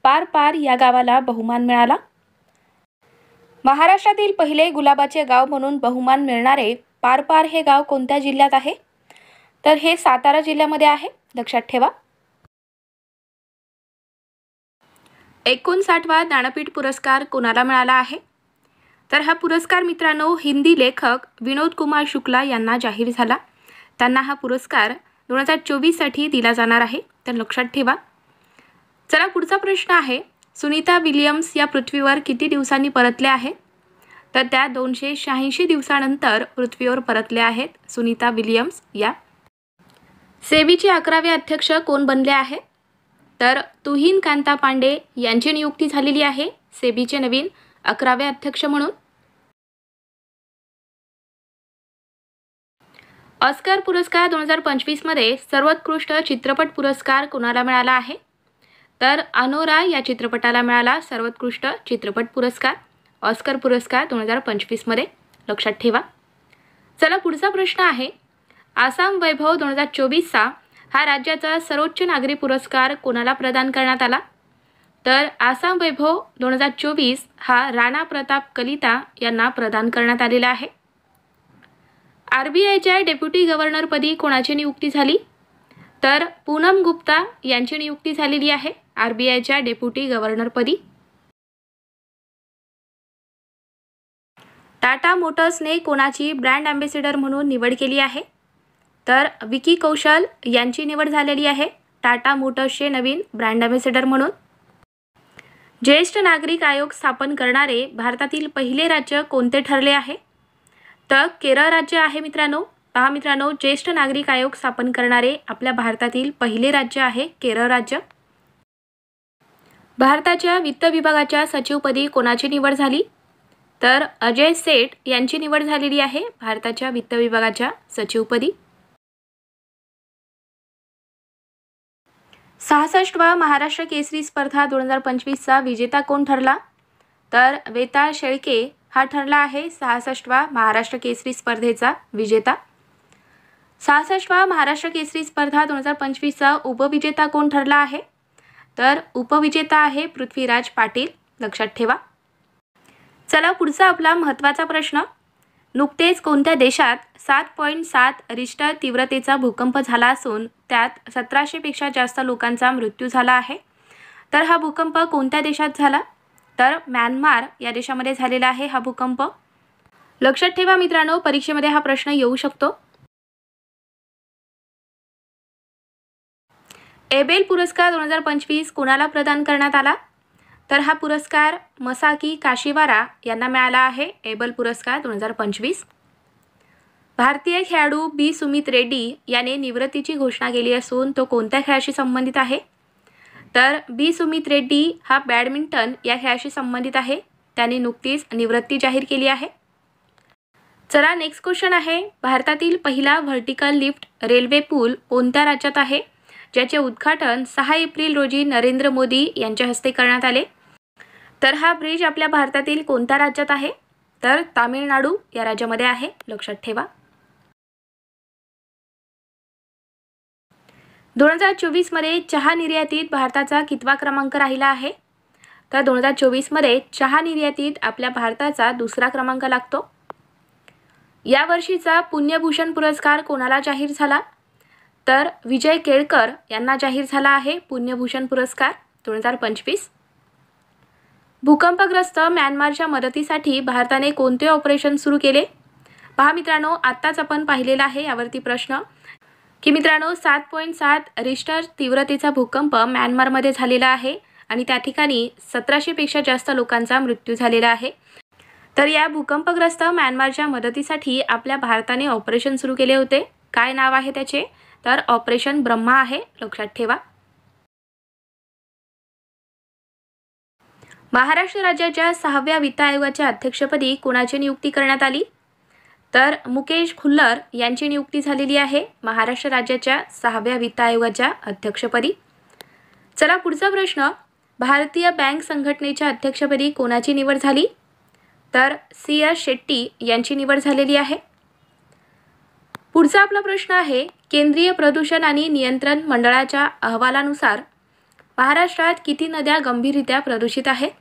[SPEAKER 1] पार या गावाला बहुमान मिळाला. महाराष्ट्रातील पहिले गुलाबाचे गाव म्हणून बहुमान मिळणारे पार हे गाव कोणत्या जिल्ह्यात आहे? तर हे सातारा जिल्ह्यामध्ये आहे. लक्षात ठेवा. 59वा ज्ञानपीठ पुरस्कार कोणाला मिळाला आहे? तर हा पुरस्कार मित्रांनो हिंदी लेखक विनोद कुमार शुक्ला यांना जाहीर झाला. त्यांना हा पुरस्कार 2024 साठी दिला जाणार आहे. तर लक्षात ठेवा. चला पुढचा प्रश्न आहे. सुनीता विलियम्स या पृथ्वीवर किती दिवसांनी परतल्या आहेत? तर त्या 286 दिवसानंतर पृथ्वीवर परतल्या आहेत सुनीता विलियम्स या. सेबीचे 11वे अध्यक्ष कोण बनले आहे? तर तुहिन कांता पांडे यांची नियुक्ती झालेली आहे सेबीचे नवीन 11वे अध्यक्ष म्हणून. ऑस्कर पुरस्कार 2025 मध्ये सर्वोत्कृष्ट चित्रपट पुरस्कार कोणाला मिळाला आहे? तर अनोरा या चित्रपटाला मिळाला सर्वोत्कृष्ट चित्रपट पुरस्कार ऑस्कर पुरस्कार 2025 मध्ये. लक्षात ठेवा. चला पुढचा प्रश्न आहे. आसाम वैभव 2024चा हा राज्याचा सर्वोच्च नागरी पुरस्कार कोणाला प्रदान करण्यात आला? तर आसाम वैभव 2024 हा राणा प्रताप कलिता यांना प्रदान करण्यात आलेला आहे. RBIच्या डेप्युटी गव्हर्नरपदी कोणाची नियुक्ती झाली? तर पूनम गुप्ता यांची नियुक्ती झालेली आहे RBIच्या डेप्युटी गव्हर्नरपदी. टाटा मोटर्सने कोणाची ब्रँड अँबॅसेडर म्हणून निवड केली आहे? तर विकी कौशल यांची निवड झालेली आहे टाटा मोटर्सचे नवीन ब्रँड अँबॅसेडर म्हणून. ज्येष्ठ नागरिक आयोग स्थापन करणारे भारतातील पहिले राज्य कोणते ठरले आहे? तर केरळ राज्य आहे मित्रांनो. पहा मित्रांनो, ज्येष्ठ नागरिक आयोग स्थापन करणारे आपल्या भारतातील पहिले राज्य आहे केरळ राज्य. भारताच्या वित्त विभागाच्या सचिवपदी कोणाची निवड झाली? तर अजय सेठ यांची निवड झालेली आहे भारताच्या वित्त विभागाच्या सचिवपदी. 66वा महाराष्ट्र केसरी स्पर्धा 2025चा विजेता कोण ठरला? तर वेताळ शेळके हा ठरला आहे 66वा महाराष्ट्र केसरी स्पर्धेचा विजेता. 66वा महाराष्ट्र केसरी स्पर्धा 2025चा उपविजेता कोण ठरला आहे? तर उपविजेता आहे पृथ्वीराज पाटील, लक्षात ठेवा. चला पुढचा आपला महत्त्वाचा प्रश्न. नुकतेच कोणत्या देशात 7.7 रिश्टर तीव्रतेचा भूकंप झाला असून त्यात 1700 पेक्षा जास्त लोकांचा मृत्यू झाला आहे? तर हा भूकंप कोणत्या देशात झाला? तर म्यानमार या देशामध्ये झालेला आहे हा भूकंप. लक्षात ठेवा मित्रांनो, परीक्षेमध्ये हा प्रश्न येऊ शकतो. एबेल पुरस्कार 2025 कोणाला प्रदान करण्यात आला? तर हा पुरस्कार मसाकी काशिवारा यांना मिळाला आहे एबेल पुरस्कार 2025. भारतीय खेळाडू बी सुमित रेड्डी याने निवृत्तीची घोषणा केली असून तो कोणत्या खेळाशी संबंधित आहे? तर बी सुमित रेड्डी हा बॅडमिंटन या खेळाशी संबंधित आहे. त्याने नुकतीच निवृत्ती जाहीर केली आहे. चला नेक्स्ट क्वेश्चन आहे. भारतातील पहिला व्हर्टिकल लिफ्ट रेल्वे पूल कोणत्या राज्यात आहे? ज्याचे उद्घाटन 6 एप्रिल रोजी नरेंद्र मोदी यांच्या हस्ते करण्यात आले. तर हा ब्रिज आपल्या भारतातील कोणत्या राज्यात आहे? तर तामिळनाडू या राज्यामध्ये आहे, लक्षात ठेवा. 2024 मध्ये चहा निर्यातीत भारताचा कितवा क्रमांक राहिला आहे? तर 2024 मध्ये चहा निर्यातीत आपल्या भारताचा दुसरा क्रमांक लागतो. या वर्षीचा पुण्यभूषण पुरस्कार कोणाला जाहीर झाला? तर विजय केळकर यांना जाहीर झाला आहे पुण्यभूषण पुरस्कार 2025. भूकंपग्रस्त म्यानमारच्या मदतीसाठी भारताने कोणते ऑपरेशन सुरू केले? पहा मित्रांनो, आत्ताच आपण पाहिलेला आहे यावरती प्रश्न की मित्रांनो 7.7 रिश्टर तीव्रतेचा भूकंप म्यानमारमध्ये झालेला आहे आणि त्या ठिकाणी 1700 पेक्षा जास्त लोकांचा मृत्यू झालेला आहे. तर या भूकंपग्रस्त म्यानमारच्या मदतीसाठी आपल्या भारताने ऑपरेशन सुरू केले होते. काय नाव आहे त्याचे? तर ऑपरेशन ब्रह्मा आहे, लक्षात ठेवा. महाराष्ट्र राज्याच्या 6व्या वित्त आयोगाच्या अध्यक्षपदी कोणाची नियुक्ती करण्यात आली? तर मुकेश खुल्लर यांची नियुक्ती झालेली आहे महाराष्ट्र राज्याच्या 6व्या वित्त आयोगाच्या अध्यक्षपदी. चला पुढचा प्रश्न. भारतीय बँक संघटनेच्या अध्यक्षपदी कोणाची निवड झाली? तर CS शेट्टी यांची निवड झालेली आहे. पुढचा आपला प्रश्न आहे. केंद्रीय प्रदूषण आणि नियंत्रण मंडळाच्या अहवालानुसार महाराष्ट्रात किती नद्या गंभीररित्या प्रदूषित आहेत?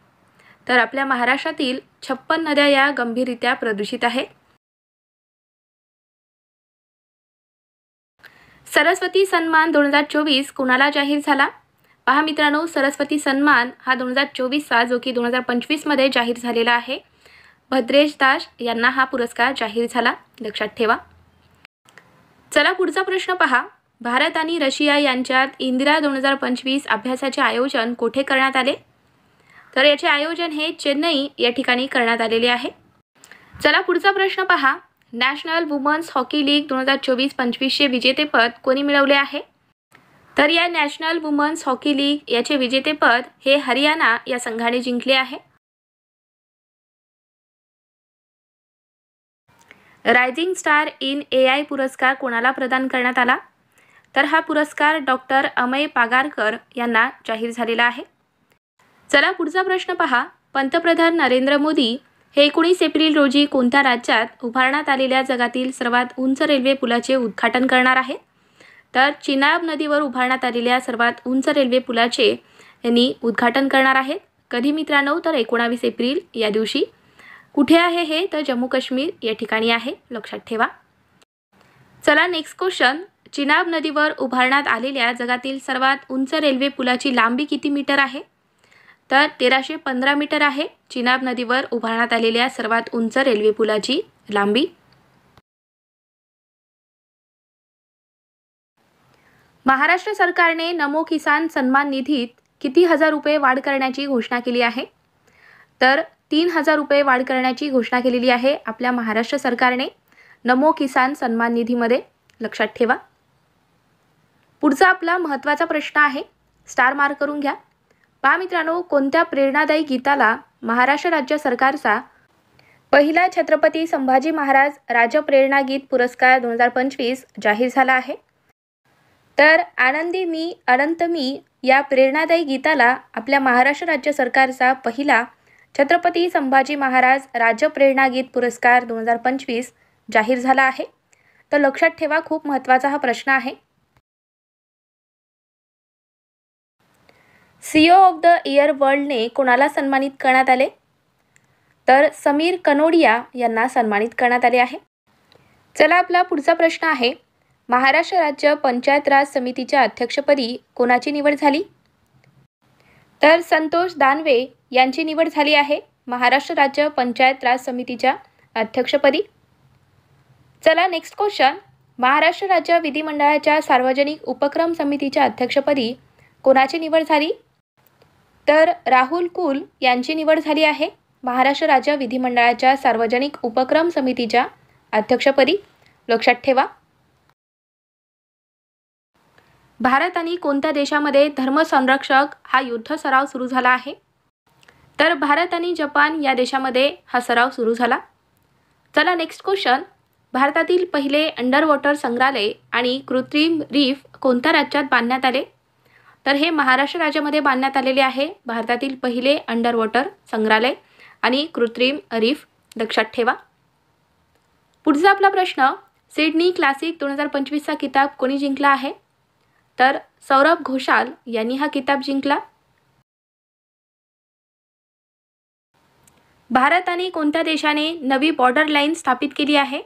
[SPEAKER 1] तर आपल्या महाराष्ट्रातील 56 नद्या या गंभीररित्या प्रदूषित आहेत. सरस्वती सन्मान 2024 कोणाला जाहीर झाला? पहा मित्रांनो, सरस्वती सन्मान हा 2024चा जो की 2025 मध्ये जाहीर झालेला आहे. भद्रेश दास यांना हा पुरस्कार जाहीर झाला, लक्षात ठेवा. चला पुढचा प्रश्न पहा. भारत आणि रशिया यांच्यात इंदिरा 2025 अभ्यासाचे आयोजन कोठे करण्यात आले? तर याचे आयोजन हे चेन्नई या ठिकाणी करण्यात आलेले आहे. चला पुढचा प्रश्न पहा. नॅशनल वुमन्स हॉकी लीग 2024-25चे विजेतेपद कोणी मिळवले आहे? तर या नॅशनल वुमन्स हॉकी लीग याचे विजेतेपद हे हरियाणा या संघाने जिंकले आहे. रायझिंग स्टार इन AI पुरस्कार कोणाला प्रदान करण्यात आला? तर हा पुरस्कार डॉक्टर अमय पागारकर यांना जाहीर झालेला आहे. चला पुढचा प्रश्न पहा. पंतप्रधान नरेंद्र मोदी हे 19 एप्रिल रोजी कोणत्या राज्यात उभारण्यात आलेल्या जगातील सर्वात उंच रेल्वे पुलाचे उद्घाटन करणार आहेत? तर चिनाब नदीवर उभारण्यात आलेल्या सर्वात उंच रेल्वे पुलाचे यांनी उद्घाटन करणार आहेत. कधी मित्रांनो? तर 19 एप्रिल या दिवशी. कुठे आहे हे? तर जम्मू काश्मीर या ठिकाणी आहे, लक्षात ठेवा. चला नेक्स्ट क्वेश्चन. चिनाब नदीवर उभारण्यात आलेल्या जगातील सर्वात उंच रेल्वे पुलाची लांबी किती मीटर आहे? तर 1315 मीटर आहे चिनाब नदीवर उभारण्यात आलेल्या सर्वात उंच रेल्वे पुलाची लांबी. महाराष्ट्र सरकारने नमो किसान सन्मान निधीत किती हजार रुपये वाढ करण्याची घोषणा केली आहे? तर 3000 रुपये वाढ करण्याची घोषणा केलेली आहे आपल्या महाराष्ट्र सरकारने नमो किसान सन्मान निधीमध्ये, लक्षात ठेवा. पुढचा आपला महत्त्वाचा प्रश्न आहे. स्टार मार्क करून घ्या. पहा मित्रांनो, कोणत्या प्रेरणादायी गीताला महाराष्ट्र राज्य सरकारचा पहिला छत्रपती संभाजी महाराज राज्य प्रेरणा गीत पुरस्कार 2025 जाहीर झाला आहे? तर आनंदी मी अनंत मी या प्रेरणादायी गीताला आपल्या महाराष्ट्र राज्य सरकारचा पहिला छत्रपती संभाजी महाराज राज्य प्रेरणा गीत पुरस्कार 2025 जाहीर झाला आहे. तर लक्षात ठेवा, खूप महत्त्वाचा हा प्रश्न आहे. सीईओ ऑफ द इयर वर्ल्डने कोणाला सन्मानित करण्यात आले? तर समीर कनोडिया यांना सन्मानित करण्यात आले आहे. चला, आपला पुढचा प्रश्न आहे, महाराष्ट्र राज्य पंचायत राज समितीच्या अध्यक्षपदी कोणाची निवड झाली? तर संतोष दानवे यांची निवड झाली आहे महाराष्ट्र राज्य पंचायत राज समितीच्या अध्यक्षपदी. चला, नेक्स्ट क्वेश्चन, महाराष्ट्र राज्य विधिमंडळाच्या सार्वजनिक उपक्रम समितीच्या अध्यक्षपदी कोणाची निवड झाली? तर राहुल कुल यांची निवड झाली आहे महाराष्ट्र राज्य विधिमंडळाच्या सार्वजनिक उपक्रम समितीच्या अध्यक्षपदी. लक्षात ठेवा. भारत आणि कोणत्या देशामध्ये धर्मसंरक्षक हा युद्ध सराव सुरू झाला आहे? तर भारत आणि जपान या देशामध्ये हा सराव सुरू झाला. चला, नेक्स्ट क्वेश्चन, भारतातील पहिले अंडर वॉटर संग्रहालय आणि कृत्रिम रीफ कोणत्या राज्यात बांधण्यात आले? तर हे महाराष्ट्र राज्यामध्ये बांधण्यात आलेले आहे भारतातील पहिले अंडर वॉटर संग्रहालय आणि कृत्रिम रीफ. लक्षात ठेवा. पुढचा आपला प्रश्न, सिडनी क्लासिक 2025चा किताब कोणी जिंकला आहे? तर सौरभ घोषाल यांनी हा किताब जिंकला. भारत आणि कोणत्या देशाने नवी बॉर्डर लाईन स्थापित केली आहे?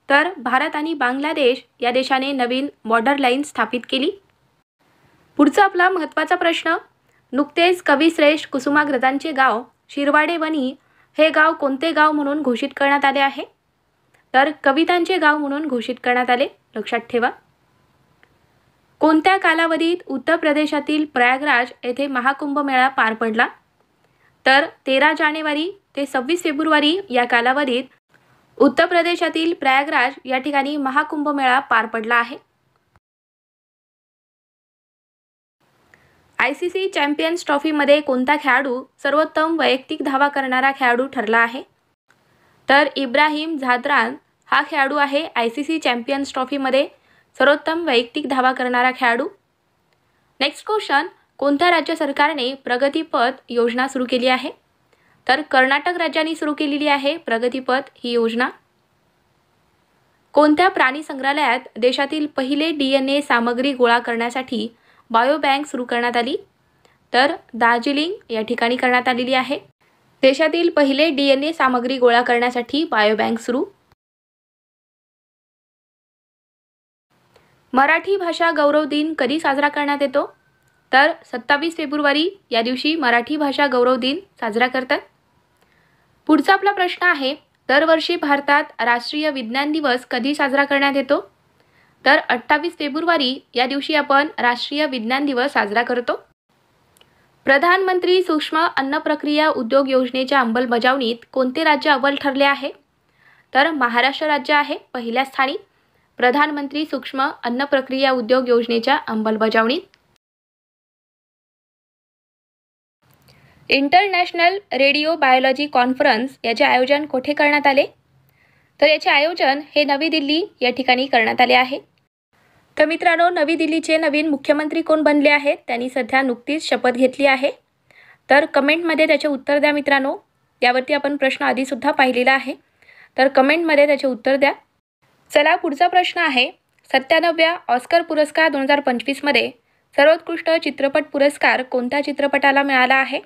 [SPEAKER 1] तर भारत आणि बांगलादेश या देशाने नवीन बॉर्डर लाईन स्थापित केली. पुढचा आपला महत्त्वाचा प्रश्न, नुकतेच कविश्रेष्ठ कुसुमाग्रजांचे गाव शिरवाडेवणी हे गाव कोणते गाव म्हणून घोषित करण्यात आले आहे? तर कवितांचे गाव म्हणून घोषित करण्यात आले. लक्षात ठेवा. कोणत्या कालावधीत उत्तर प्रदेशातील प्रयागराज येथे महाकुंभ मेळा पार पडला? तर 13 जानेवारी ते 26 फेब्रुवारी या कालावधीत उत्तर प्रदेशातील प्रयागराज या ठिकाणी महाकुंभ मेळा पार पडला आहे. ICC चॅम्पियन्स ट्रॉफीमध्ये कोणता खेळाडू सर्वोत्तम वैयक्तिक धावा करणारा खेळाडू ठरला आहे? तर इब्राहिम झाद्रान हा खेळाडू आहे ICC चॅम्पियन्स ट्रॉफीमध्ये सर्वोत्तम वैयक्तिक धावा करणारा खेळाडू. नेक्स्ट क्वेश्चन, कोणत्या राज्य सरकारने प्रगतीपथ योजना सुरू केली आहे? तर कर्नाटक राज्याने सुरू केलेली आहे प्रगतीपथ ही योजना. कोणत्या प्राणी संग्रहालयात देशातील पहिले DNA सामग्री गोळा करण्यासाठी बायोबँक सुरू करण्यात आली? तर दार्जिलिंग या ठिकाणी करण्यात आलेली आहे देशातील पहिले DNA सामग्री गोळा करण्यासाठी बायोबँक सुरू. मराठी भाषा गौरव दिन कधी साजरा करण्यात येतो? तर 27 फेब्रुवारी या दिवशी मराठी भाषा गौरव दिन साजरा करतात. पुढचा आपला प्रश्न आहे, दरवर्षी भारतात राष्ट्रीय विज्ञान दिवस कधी साजरा करण्यात येतो? तर 28 फेब्रुवारी या दिवशी आपण राष्ट्रीय विज्ञान दिवस साजरा करतो. प्रधानमंत्री सूक्ष्म अन्न प्रक्रिया उद्योग योजनेच्या अंमलबजावणीत कोणते राज्य अव्वल ठरले आहे? तर महाराष्ट्र राज्य आहे पहिल्या स्थानी प्रधानमंत्री सूक्ष्म अन्न प्रक्रिया उद्योग योजनेच्या अंमलबजावणीत. इंटरनॅशनल रेडिओ बायोलॉजी कॉन्फरन्स याचे आयोजन कोठे करण्यात आले? तर याचे आयोजन हे नवी दिल्ली या ठिकाणी करण्यात आले आहे. तर मित्रांनो, नवी दिल्लीचे नवीन मुख्यमंत्री कोण बनले आहेत? त्यांनी सध्या नुकतीच शपथ घेतली आहे. तर कमेंटमध्ये त्याचे उत्तर द्या मित्रांनो. यावरती आपण प्रश्न आधीसुद्धा पाहिलेला आहे, तर कमेंटमध्ये त्याचे उत्तर द्या. चला, पुढचा प्रश्न आहे, 97व्या ऑस्कर पुरस्कार 2025मध्ये सर्वोत्कृष्ट चित्रपट पुरस्कार कोणत्या चित्रपटाला मिळाला आहे?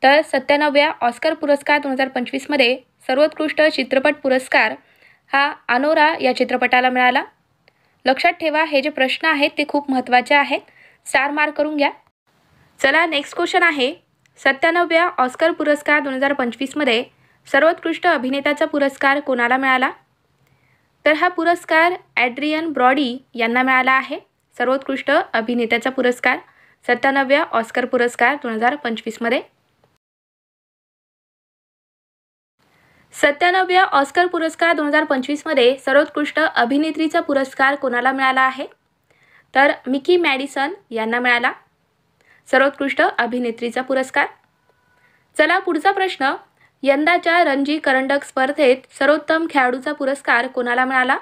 [SPEAKER 1] तर 97व्या ऑस्कर पुरस्कार 2025मध्ये सर्वोत्कृष्ट चित्रपट पुरस्कार हा अनोरा या चित्रपटाला मिळाला. लक्षात ठेवा, हे जे प्रश्न आहेत ते खूप महत्त्वाचे आहेत, स्टार मार्क करून घ्या. चला, नेक्स्ट क्वेश्चन आहे, 97व्या ऑस्कर पुरस्कार 2025मध्ये सर्वोत्कृष्ट अभिनेत्याचा पुरस्कार कोणाला मिळाला? तर हा पुरस्कार ॲड्रियन ब्रॉडी यांना मिळाला आहे. सर्वोत्कृष्ट अभिनेत्याचा पुरस्कार 97व्या ऑस्कर पुरस्कार 2025मध्ये. 97व्या ऑस्कर पुरस्कार 2025मध्ये सर्वोत्कृष्ट अभिनेत्रीचा पुरस्कार कोणाला मिळाला आहे? तर मिकी मॅडिसन यांना मिळाला. सर्वोत्कृष्ट अभिनेत्रीचा पुरस्कार. चला पुढचा प्रश्न. यंदाच्या रणजी करंडक स्पर्धेत सर्वोत्तम खेळाडूचा पुरस्कार कोणाला मिळाला?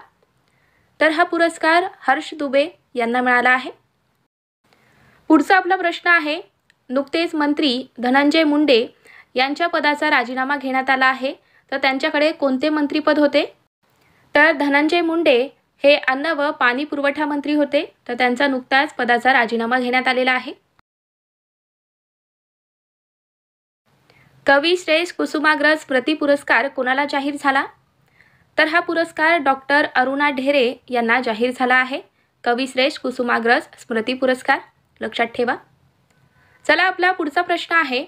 [SPEAKER 1] तर हा पुरस्कार हर्ष दुबे यांना मिळाला आहे. पुढचा आपला प्रश्न आहे. नुकतेच मंत्री धनंजय मुंडे यांच्या पदाचा राजीनामा घेण्यात आला आहे, तर त्यांच्याकडे कोणते मंत्रीपद होते? तर धनंजय मुंडे हे अन्न व पाणी पुरवठा मंत्री होते, तर त्यांचा नुकताच पदाचा राजीनामा घेण्यात आलेला आहे. कवी श्रेष्ठ कुसुमाग्रज स्मृती पुरस्कार कोणाला जाहीर झाला? तर हा पुरस्कार डॉक्टर अरुणा ढेरे यांना जाहीर झाला आहे. कवी श्रेष्ठ कुसुमाग्रज स्मृती पुरस्कार लक्षात ठेवा. चला आपला पुढचा प्रश्न आहे.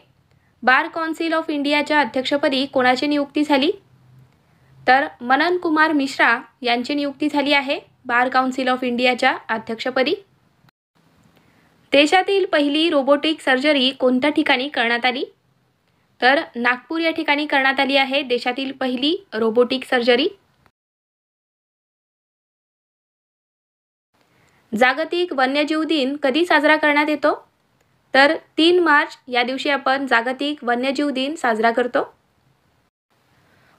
[SPEAKER 1] बार कौन्सिल ऑफ इंडियाच्या अध्यक्षपदी कोणाची नियुक्ती झाली? तर मनन कुमार मिश्रा यांची नियुक्ती झाली आहे बार कौन्सिल ऑफ इंडियाच्या अध्यक्षपदी. देशातील पहिली रोबोटिक सर्जरी कोणत्या ठिकाणी करण्यात आली? तर नागपूर या ठिकाणी करण्यात आली आहे देशातील पहिली रोबोटिक सर्जरी. जागतिक वन्यजीव दिन कधी साजरा करण्यात येतो? तर 3 मार्च या दिवशी आपण जागतिक वन्यजीव दिन साजरा करतो.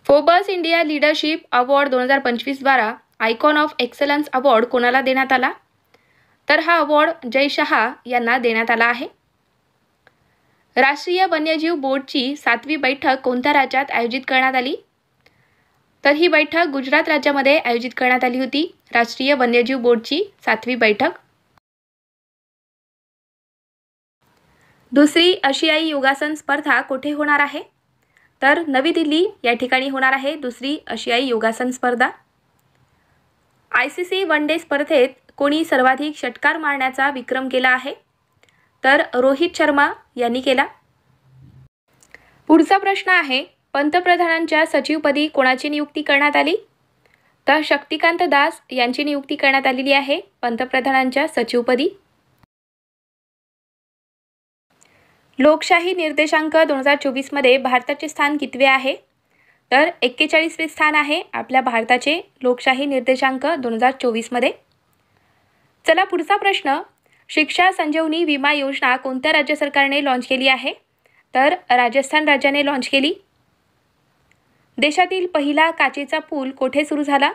[SPEAKER 1] फोर्ब्स इंडिया लीडरशिप अवॉर्ड 2025 द्वारा आयकॉन ऑफ एक्सलन्स अवॉर्ड कोणाला देण्यात आला? तर हा अवॉर्ड जय शहा यांना देण्यात आला आहे. राष्ट्रीय वन्यजीव बोर्डची 7वी बैठक कोणत्या राज्यात आयोजित करण्यात आली? तर ही बैठक गुजरात राज्यामध्ये आयोजित करण्यात आली होती. राष्ट्रीय वन्यजीव बोर्डची 7वी बैठक. दुसरी आशियाई योगासन स्पर्धा कुठे होणार आहे? तर नवी दिल्ली या ठिकाणी होणार आहे दुसरी आशियाई योगासन स्पर्धा. ICC वन डे स्पर्धेत कोणी सर्वाधिक षटकार मारण्याचा विक्रम केला आहे? तर रोहित शर्मा यांनी केला. पुढचा प्रश्न आहे. पंतप्रधानांच्या सचिवपदी कोणाची नियुक्ती करण्यात आली? तर शक्तिकांत दास यांची नियुक्ती करण्यात आलेली आहे पंतप्रधानांच्या सचिवपदी. लोकशाही निर्देशांक 2024 मध्ये भारताचे स्थान कितवे आहे? तर 41वे स्थान आहे आपल्या भारताचे लोकशाही निर्देशांक 2024 मध्ये. चला पुढचा प्रश्न. शिक्षा संजीवनी विमा योजना कोणत्या राज्य सरकारने लॉन्च केली आहे? तर राजस्थान राज्याने लॉन्च केली. देशातील पहिला काचेचा पूल कोठे सुरू झाला?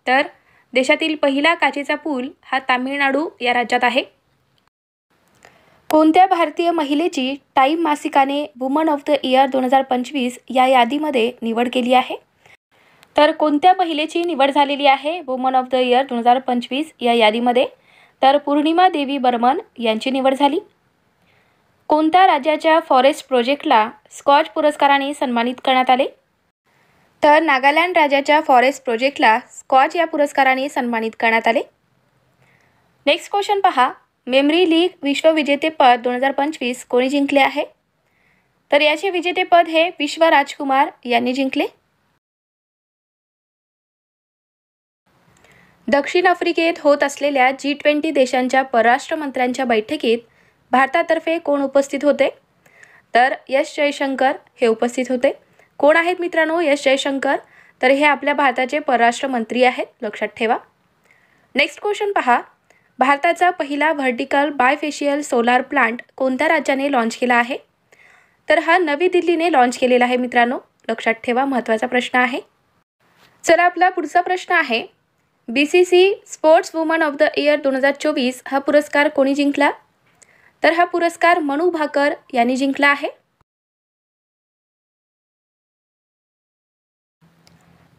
[SPEAKER 1] तर देशातील पहिला काचेचा पूल हा तामिळनाडू या राज्यात आहे. कोणत्या भारतीय महिलेची टाइम मासिकाने वुमन ऑफ द इयर 2025 या यादीमध्ये निवड केली आहे? तर कोणत्या महिलेची निवड झालेली आहे वुमन ऑफ द इयर 2025 या यादीमध्ये? तर पूर्णिमा देवी बर्मन यांची निवड झाली. कोणत्या राज्याच्या फॉरेस्ट प्रोजेक्टला स्कॉच पुरस्काराने सन्मानित करण्यात आले? तर नागालँड राज्याच्या फॉरेस्ट प्रोजेक्टला स्कॉच या पुरस्काराने सन्मानित करण्यात आले. नेक्स्ट क्वेश्चन पहा. मेमरी लीग विश्वविजेतेपद 2025 कोणी जिंकले आहे? तर याचे विजेतेपद हे विश्व राजकुमार यांनी जिंकले. दक्षिण आफ्रिकेत होत असलेल्या G20 देशांच्या परराष्ट्र मंत्र्यांच्या बैठकीत भारतातर्फे कोण उपस्थित होते? तर एस जयशंकर हे उपस्थित होते. कोण आहेत मित्रांनो एस जयशंकर? तर हे आपल्या भारताचे परराष्ट्र मंत्री आहेत, लक्षात ठेवा. नेक्स्ट क्वेश्चन पहा. भारताचा पहिला व्हर्टिकल बायफेशियल सोलार प्लांट कोणत्या राज्याने लॉन्च केला आहे? तर हा नवी दिल्लीने लॉन्च केलेला आहे मित्रांनो, लक्षात ठेवा, महत्त्वाचा प्रश्न आहे. चला आपला पुढचा प्रश्न आहे. BCC sports woman of the year 2024 हा पुरस्कार कोणी जिंकला? तर हा पुरस्कार मनू भाकर यांनी जिंकला आहे.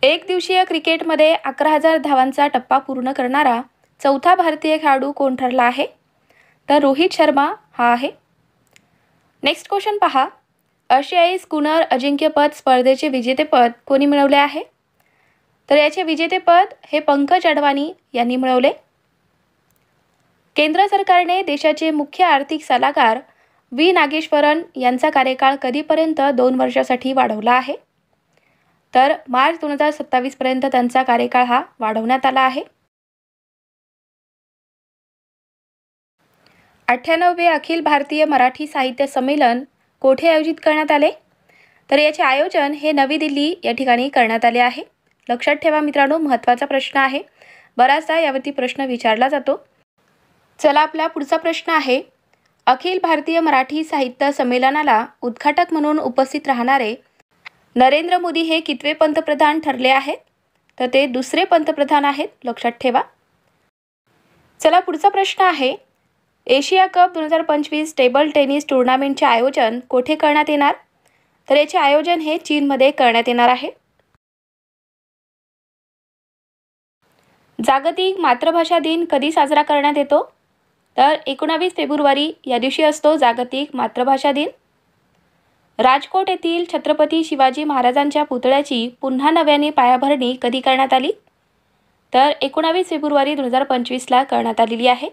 [SPEAKER 1] एक दिवसीय क्रिकेटमध्ये 11,000 धावांचा टप्पा पूर्ण करणारा चौथा भारतीय खेळाडू कोण ठरला आहे? तर रोहित शर्मा हा आहे. नेक्स्ट क्वेश्चन पहा. आशियाई स्कूनर अजिंक्यपद स्पर्धेचे विजेतेपद कोणी मिळवले आहे? तर याचे विजेतेपद हे पंकज अडवाणी यांनी मिळवले. केंद्र सरकारने देशाचे मुख्य आर्थिक सल्लागार व्ही नागेश्वरन यांचा कार्यकाळ कधीपर्यंत 2 वर्षासाठी वाढवला आहे? तर मार्च 2027 पर्यंत त्यांचा कार्यकाळ हा वाढवण्यात आला आहे. 98वे अखिल भारतीय मराठी साहित्य संमेलन कोठे आयोजित करण्यात आले? तर याचे आयोजन हे नवी दिल्ली या ठिकाणी करण्यात आले आहे. लक्षात ठेवा मित्रांनो, महत्त्वाचा प्रश्न आहे, बराचदा यावरती प्रश्न विचारला जातो. चला आपला पुढचा प्रश्न आहे. अखिल भारतीय मराठी साहित्य संमेलनाला उद्घाटक म्हणून उपस्थित राहणारे नरेंद्र मोदी हे कितवे पंतप्रधान ठरले आहेत? तर ते दुसरे पंतप्रधान आहेत, लक्षात ठेवा. चला पुढचा प्रश्न आहे, एशिया कप 2025 टेबल टेनिस टुर्नामेंटचे आयोजन कोठे करण्यात येणार? तर याचे आयोजन हे चीनमध्ये करण्यात येणार आहे. जागतिक मातृभाषा दिन कधी साजरा करण्यात येतो? तर 19 फेब्रुवारी या दिवशी असतो जागतिक मातृभाषा दिन. राजकोट येथील छत्रपती शिवाजी महाराजांच्या पुतळ्याची पुन्हा नव्याने पायाभरणी कधी करण्यात आली? तर 19 फेब्रुवारी 2025ला करण्यात आलेली आहे.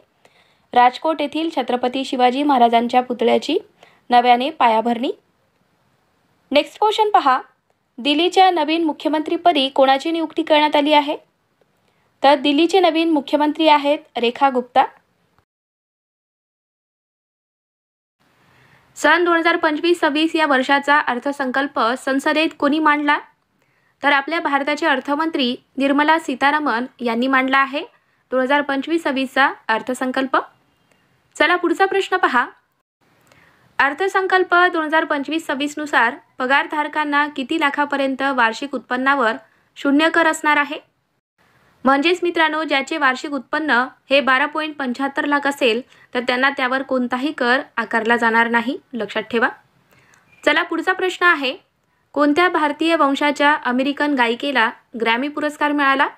[SPEAKER 1] राजकोट येथील छत्रपती शिवाजी महाराजांच्या पुतळ्याची नव्याने पायाभरणी. नेक्स्ट क्वेश्चन पहा, दिल्लीच्या नवीन मुख्यमंत्रीपदी कोणाची नियुक्ती करण्यात आली आहे? तर दिल्लीचे नवीन मुख्यमंत्री आहेत रेखा गुप्ता. सन 2025-26 या वर्षाचा अर्थसंकल्प संसदेत कोणी मांडला? तर आपल्या भारताचे अर्थमंत्री निर्मला सीतारामन यांनी मांडला आहे 2025-26चा अर्थसंकल्प. चला पुढचा प्रश्न पहा, अर्थसंकल्प 2025-26 नुसार पगारधारकांना किती लाखापर्यंत वार्षिक उत्पन्नावर शून्य कर असणार आहे? म्हणजेच मित्रांनो, ज्याचे वार्षिक उत्पन्न हे 12.75 लाख असेल तर त्यांना त्यावर कोणताही कर आकारला जाणार नाही, लक्षात ठेवा. चला पुढचा प्रश्न आहे, कोणत्या भारतीय वंशाच्या अमेरिकन गायिकेला ग्रॅमी पुरस्कार मिळाला?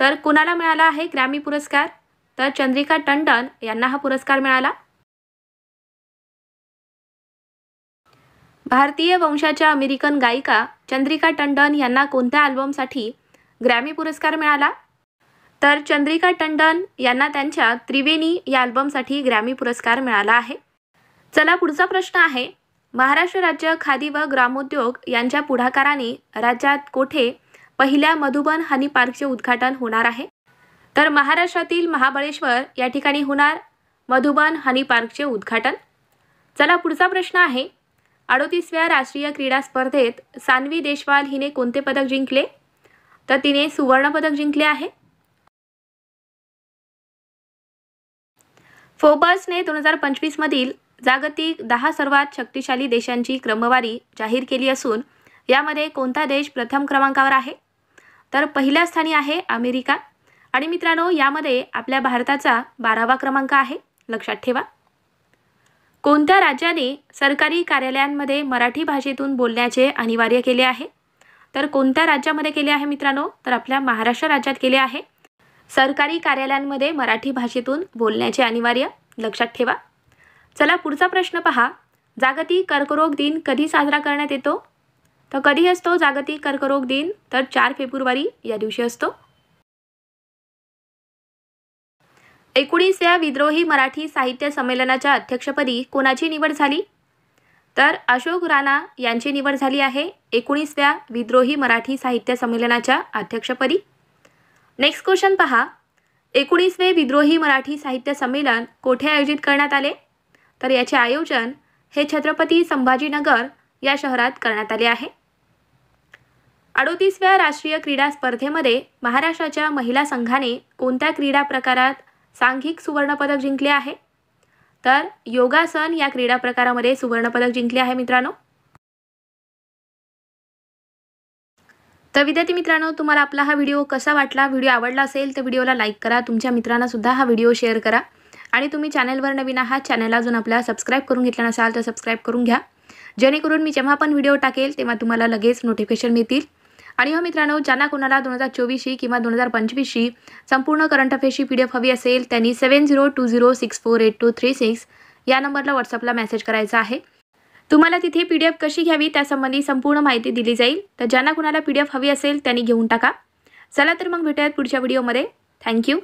[SPEAKER 1] तर कुणाला मिळाला आहे ग्रॅमी पुरस्कार? तर चंद्रिका टंडन यांना हा पुरस्कार मिळाला. भारतीय वंशाच्या अमेरिकन गायिका चंद्रिका टंडन यांना कोणत्या अल्बमसाठी ग्रॅमी पुरस्कार मिळाला? तर चंद्रिका टंडन यांना त्यांच्या त्रिवेणी या अल्बमसाठी ग्रॅमी पुरस्कार मिळाला आहे. चला पुढचा प्रश्न आहे, महाराष्ट्र राज्य खादी व ग्रामोद्योग यांच्या पुढाकाराने राज्यात कोठे पहिल्या मधुबन हनी पार्कचे उद्घाटन होणार आहे? तर महाराष्ट्रातील महाबळेश्वर या ठिकाणी होणार मधुबन हनी पार्कचे उद्घाटन. चला पुढचा प्रश्न आहे, 38व्या राष्ट्रीय क्रीडा स्पर्धेत सान्वी देशवाल हिने कोणते पदक जिंकले? तर तिने सुवर्ण पदक जिंकले आहे. फोर्ब्सने 2025 मधील जागतिक 10 सर्वात शक्तिशाली देशांची क्रमवारी जाहीर केली असून यामध्ये कोणता देश प्रथम क्रमांकावर आहे? तर पहिल्या स्थानी आहे अमेरिका. आणि मित्रांनो, यामध्ये आपल्या भारताचा 12वा क्रमांक आहे, लक्षात ठेवा. कोणत्या राज्याने सरकारी कार्यालयांमध्ये मराठी भाषेतून बोलण्याचे अनिवार्य केले आहे? तर कोणत्या राज्यामध्ये केले आहे मित्रांनो? तर आपल्या महाराष्ट्र राज्यात केले आहे सरकारी कार्यालयांमध्ये मराठी भाषेतून बोलण्याचे अनिवार्य, लक्षात ठेवा. चला पुढचा प्रश्न पहा, जागतिक कर्करोग दिन कधी साजरा करण्यात येतो? तर कधी असतो जागतिक कर्करोग दिन? तर 4 फेब्रुवारी या दिवशी असतो. 19व्या विद्रोही मराठी साहित्य संमेलनाच्या अध्यक्षपदी कोणाची निवड झाली? तर अशोक राणा यांची निवड झाली आहे 19व्या विद्रोही मराठी साहित्य संमेलनाच्या अध्यक्षपदी. नेक्स्ट क्वेश्चन पहा, 19वे विद्रोही मराठी साहित्य संमेलन कोठे आयोजित करण्यात आले? तर याचे आयोजन हे छत्रपती संभाजीनगर या शहरात करण्यात आले आहे. 38व्या राष्ट्रीय क्रीडा स्पर्धेमध्ये महाराष्ट्राच्या महिला संघाने कोणत्या क्रीडा प्रकारात सांघिक सुवर्णपदक जिंकले आहे? तर योगासन या क्रीडा प्रकारामध्ये सुवर्णपदक जिंकले आहे मित्रांनो. तर विद्यार्थी मित्रांनो, तुम्हाला आपला हा व्हिडिओ कसा वाटला? व्हिडिओ आवडला असेल तर व्हिडिओला लाईक करा, तुमच्या मित्रांना सुद्धा हा व्हिडिओ शेअर करा. आणि तुम्ही चॅनलवर नवीन आहात, चॅनलला अजून आपल्याला सबस्क्राईब करून घेतलं नसाल तर सबस्क्राईब करून घ्या, जेणेकरून मी जेव्हा पण व्हिडिओ टाकेल तेव्हा तुम्हाला लगेच नोटिफिकेशन मिळतील. आणि हो मित्रांनो, ज्यांना कोणाला 2024 किंवा 2025 संपूर्ण करंट अफेअर्सची PDF हवी असेल त्यांनी 7020648236 या नंबरला व्हॉट्सअपला मेसेज करायचा आहे. तुम्हाला तिथे PDF कशी घ्यावी त्यासंबंधी संपूर्ण माहिती दिली जाईल. तर ज्यांना कोणाला PDF हवी असेल त्यांनी घेऊन टाका. चला तर मग भेटूयात पुढच्या व्हिडिओमध्ये. थँक्यू.